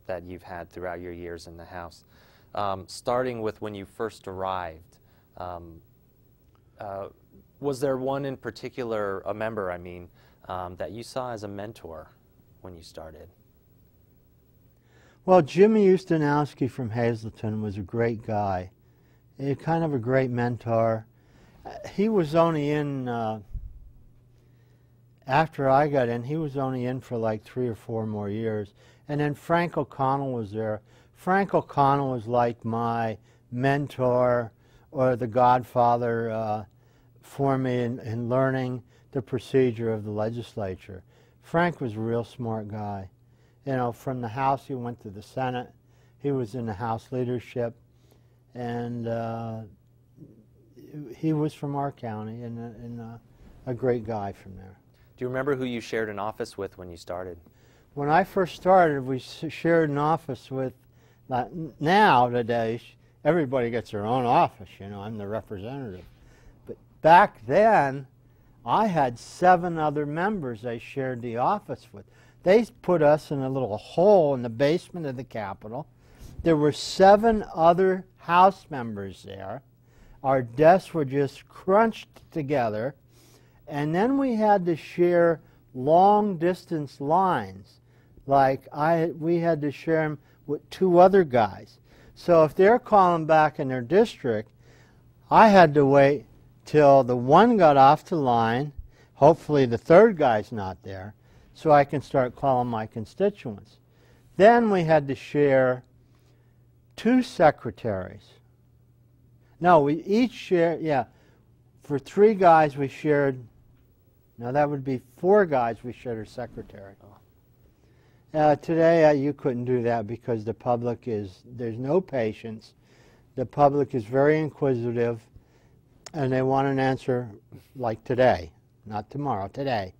that you've had throughout your years in the House. Starting with when you first arrived, was there one in particular, a member, I mean, that you saw as a mentor when you started? Well, Jimmy Ustinowski from Hazleton was a great guy, kind of a great mentor. He was only in, after I got in, he was only in for like 3 or 4 more years. And then Frank O'Connell was there. Frank O'Connell was like my mentor or the godfather for me in learning the procedure of the legislature. Frank was a real smart guy. You know, from the House he went to the Senate. He was in the House leadership, and he was from our county and a great guy from there. Do you remember who you shared an office with when you started? When I first started, we shared an office with, now today, everybody gets their own office, you know, I'm the representative. But back then, I had 7 other members I shared the office with. They put us in a little hole in the basement of the Capitol. There were 7 other House members there. Our desks were just crunched together. And then we had to share long distance lines. Like we had to share them with 2 other guys. So if they're calling back in their district, I had to wait till the one got off the line. Hopefully the 3rd guy's not there, so I can start calling my constituents. Then we had to share 2 secretaries. No, we each shared, for 3 guys we shared, now that would be 4 guys we shared a secretary. Today you couldn't do that because the public there's no patience. The public is very inquisitive and they want an answer like today, not tomorrow, today.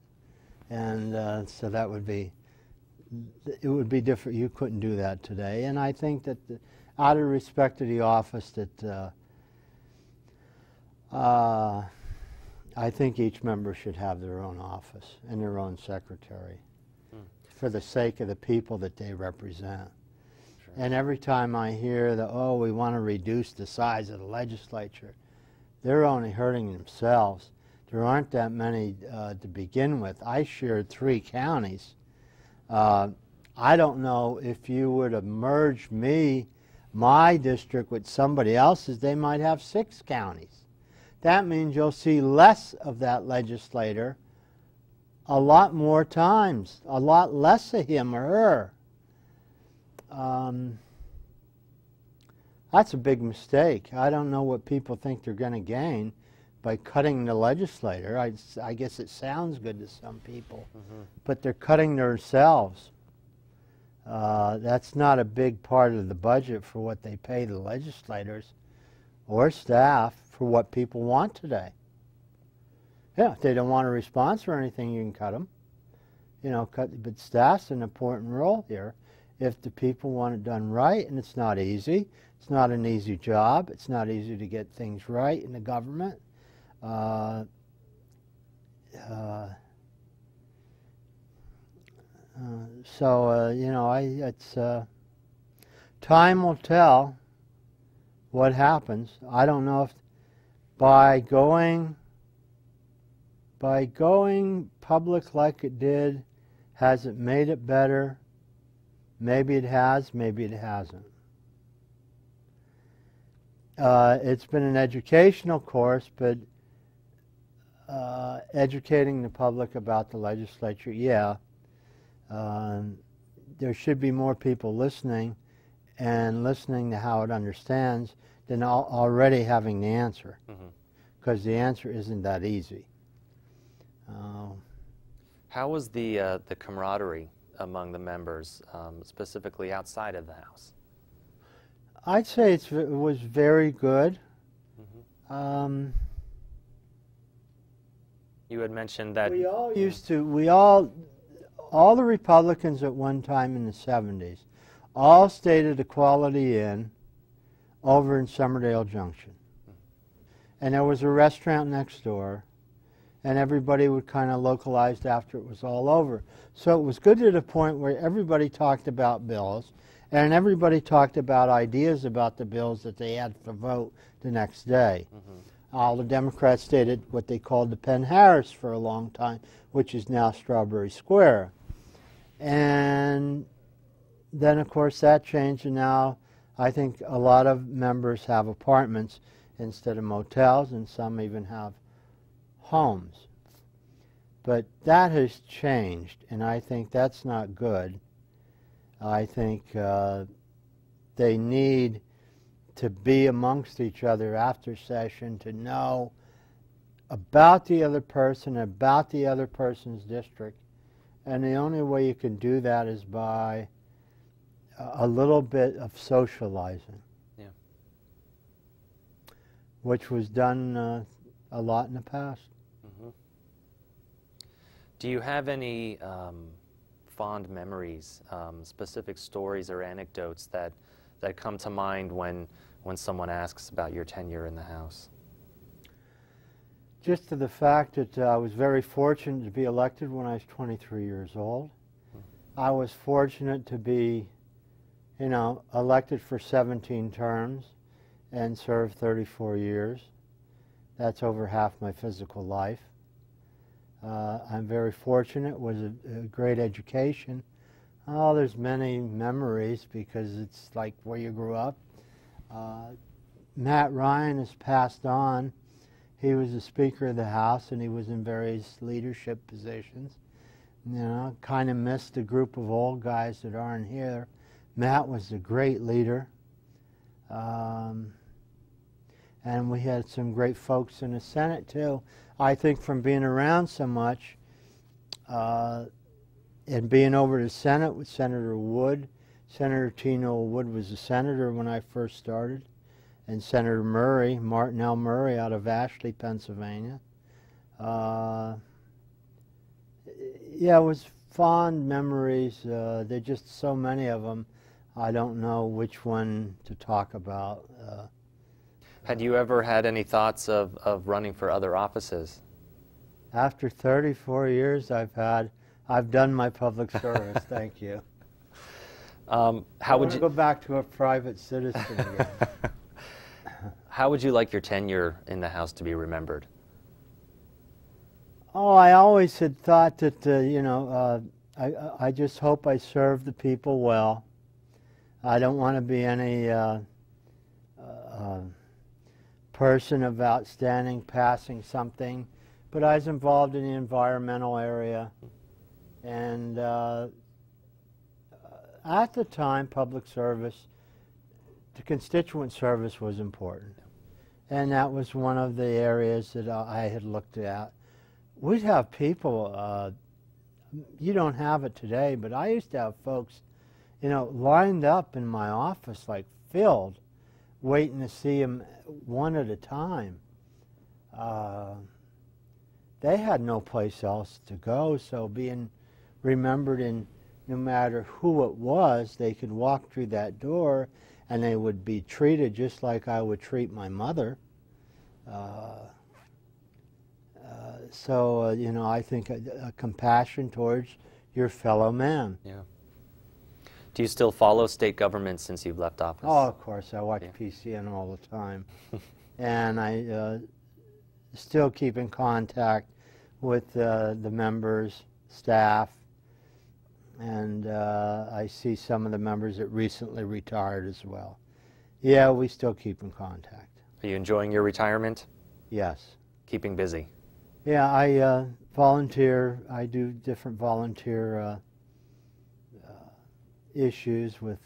And so that would be, it would be different. You couldn't do that today. And I think that out of respect to the office that I think each member should have their own office and their own secretary for the sake of the people that they represent. Sure. And every time I hear that, oh, we want to reduce the size of the legislature, they're only hurting themselves. There aren't that many to begin with. I shared 3 counties. I don't know if you would have merged my district with somebody else's, they might have 6 counties. That means you'll see less of that legislator a lot more times, a lot less of him or her. That's a big mistake. I don't know what people think they're going to gain by cutting the legislator. I guess it sounds good to some people, but they're cutting themselves. That's not a big part of the budget for what they pay the legislators or staff for what people want today. Yeah, if they don't want a response or anything, you can cut them. You know, but staff's an important role here. If the people want it done right, and it's not easy. It's not an easy job. It's not easy to get things right in the government. You know, time will tell what happens. I don't know if by going public like it did, has it made it better? Maybe it has, maybe it hasn't. It's been an educational course, but educating the public about the legislature, yeah. There should be more people listening and listening to how it understands than already having the answer, because the answer isn't that easy. How was the camaraderie among the members, specifically outside of the House? I'd say it was very good. You had mentioned that we all used to, all the Republicans at one time in the 70s all stayed at the Quality Inn over in Somerdale Junction. And there was a restaurant next door, and everybody would kind of localized after it was all over. So it was good to the point where everybody talked about bills, and everybody talked about ideas about the bills that they had to vote the next day. All the Democrats stayed at what they called the Penn Harris for a long time, which is now Strawberry Square. And then, of course, that changed, and now I think a lot of members have apartments instead of motels, and some even have homes. But that has changed, and I think that's not good. I think they need to be amongst each other after session, to know about the other person, about the other person's district. And the only way you can do that is by a little bit of socializing, which was done a lot in the past. Do you have any fond memories, specific stories or anecdotes that come to mind when someone asks about your tenure in the House? Just to the fact that I was very fortunate to be elected when I was 23 years old. I was fortunate to be, elected for 17 terms and served 34 years. That's over half my physical life. I'm very fortunate. It was a great education. Oh, there's many memories because it's like where you grew up. Matt Ryan has passed on. He was the Speaker of the House, and he was in various leadership positions. Kind of missed a group of old guys that aren't here. Matt was a great leader. And we had some great folks in the Senate, too. I think from being around so much and being over the Senate with Senator Wood. Senator Tino Wood was a senator when I first started. And Senator Murray, Martin L. Murray out of Ashley, Pennsylvania. Yeah, it was fond memories. There are just so many of them. I don't know which one to talk about. Had you ever had any thoughts of running for other offices? After 34 years, I've done my public service. Thank you. How would you go back to a private citizen again? How would you like your tenure in the House to be remembered? Oh, I always had thought that, I just hope I serve the people well. I don't want to be any person of outstanding passing something, but I was involved in the environmental area. And at the time, public service the constituent service was important. And that was one of the areas that I had looked at. We'd have people, you don't have it today, but I used to have folks, you know, lined up in my office, like filled, waiting to see them one at a time. They had no place else to go, so being remembered in no matter who it was, they could walk through that door and they would be treated just like I would treat my mother. You know, I think a compassion towards your fellow man. Yeah. Do you still follow state government since you've left office? Oh, of course. I watch PCN all the time. And I still keep in contact with the members, staff, and I see some of the members that recently retired as well. Yeah, we still keep in contact. Are you enjoying your retirement? Yes. Keeping busy? Yeah, I volunteer. I do different volunteer issues with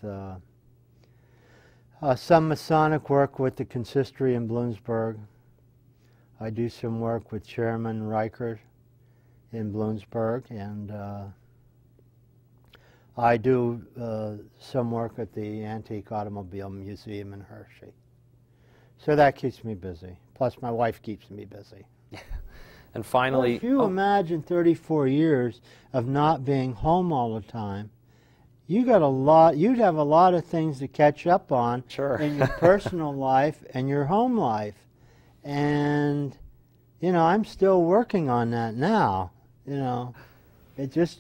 some Masonic work with the consistory in Bloomsburg. I do some work with Chairman Reichert in Bloomsburg, and I do some work at the Antique Automobile Museum in Hershey. So that keeps me busy. Plus my wife keeps me busy. And finally, well, if you imagine 34 years of not being home all the time, you'd have a lot of things to catch up on in your personal life and your home life. And, you know, I'm still working on that now. You know, there's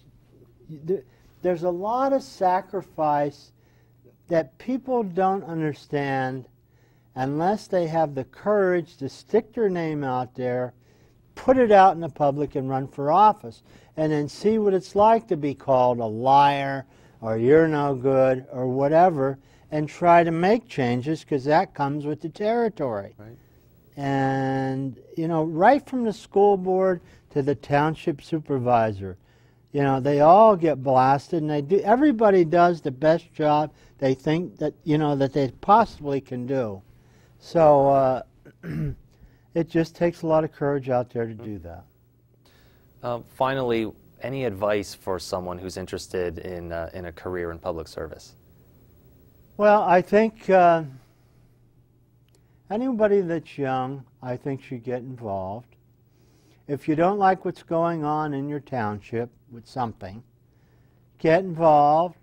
a lot of sacrifice that people don't understand unless they have the courage to stick their name out there, put it out in the public and run for office, and then see what it's like to be called a liar or you're no good or whatever, and try to make changes, because that comes with the territory. Right. And, you know, right from the school board to the township supervisor, you know, they all get blasted, and everybody does the best job they think that, you know, that they possibly can do. So it just takes a lot of courage out there to do that. Finally, any advice for someone who's interested in a career in public service? Well, I think anybody that's young, I think, should get involved. If you don't like what's going on in your township with something, get involved.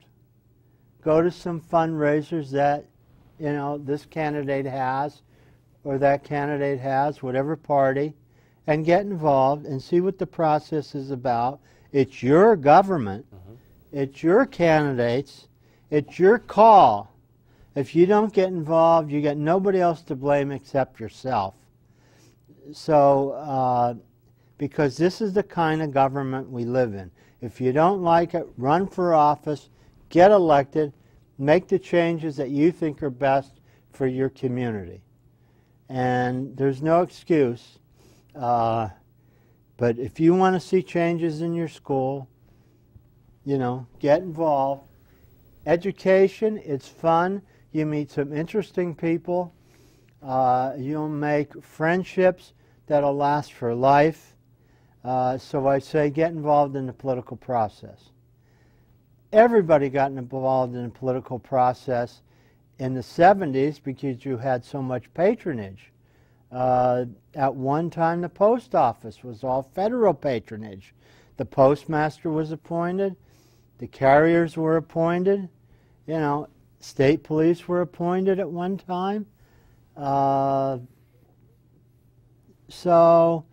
Go to some fundraisers that, you know, this candidate has or that candidate has, whatever party, and get involved and see what the process is about. It's your government. It's your candidates. It's your call. If you don't get involved, you got nobody else to blame except yourself. So, because this is the kind of government we live in. If you don't like it, run for office, get elected, make the changes that you think are best for your community. And there's no excuse. But if you want to see changes in your school, you know, get involved. Education, it's fun. You meet some interesting people. You'll make friendships that'll last for life. So I say get involved in the political process. Everybody got involved in the political process in the 70s because you had so much patronage. At one time, the post office was all federal patronage. The postmaster was appointed. The carriers were appointed. You know, state police were appointed at one time. So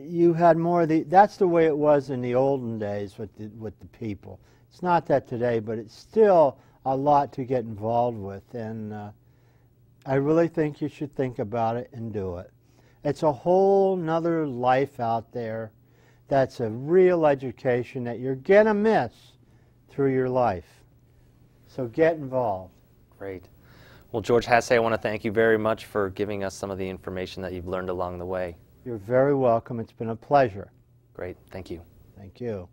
you had more of the, that's the way it was in the olden days with the people. It's not that today, but it's still a lot to get involved with, and I really think you should think about it and do it. It's a whole nother life out there that's a real education that you're gonna miss through your life. So get involved. Great. Well, George Hasay, I want to thank you very much for giving us some of the information that you've learned along the way. You're very welcome. It's been a pleasure. Great. Thank you. Thank you.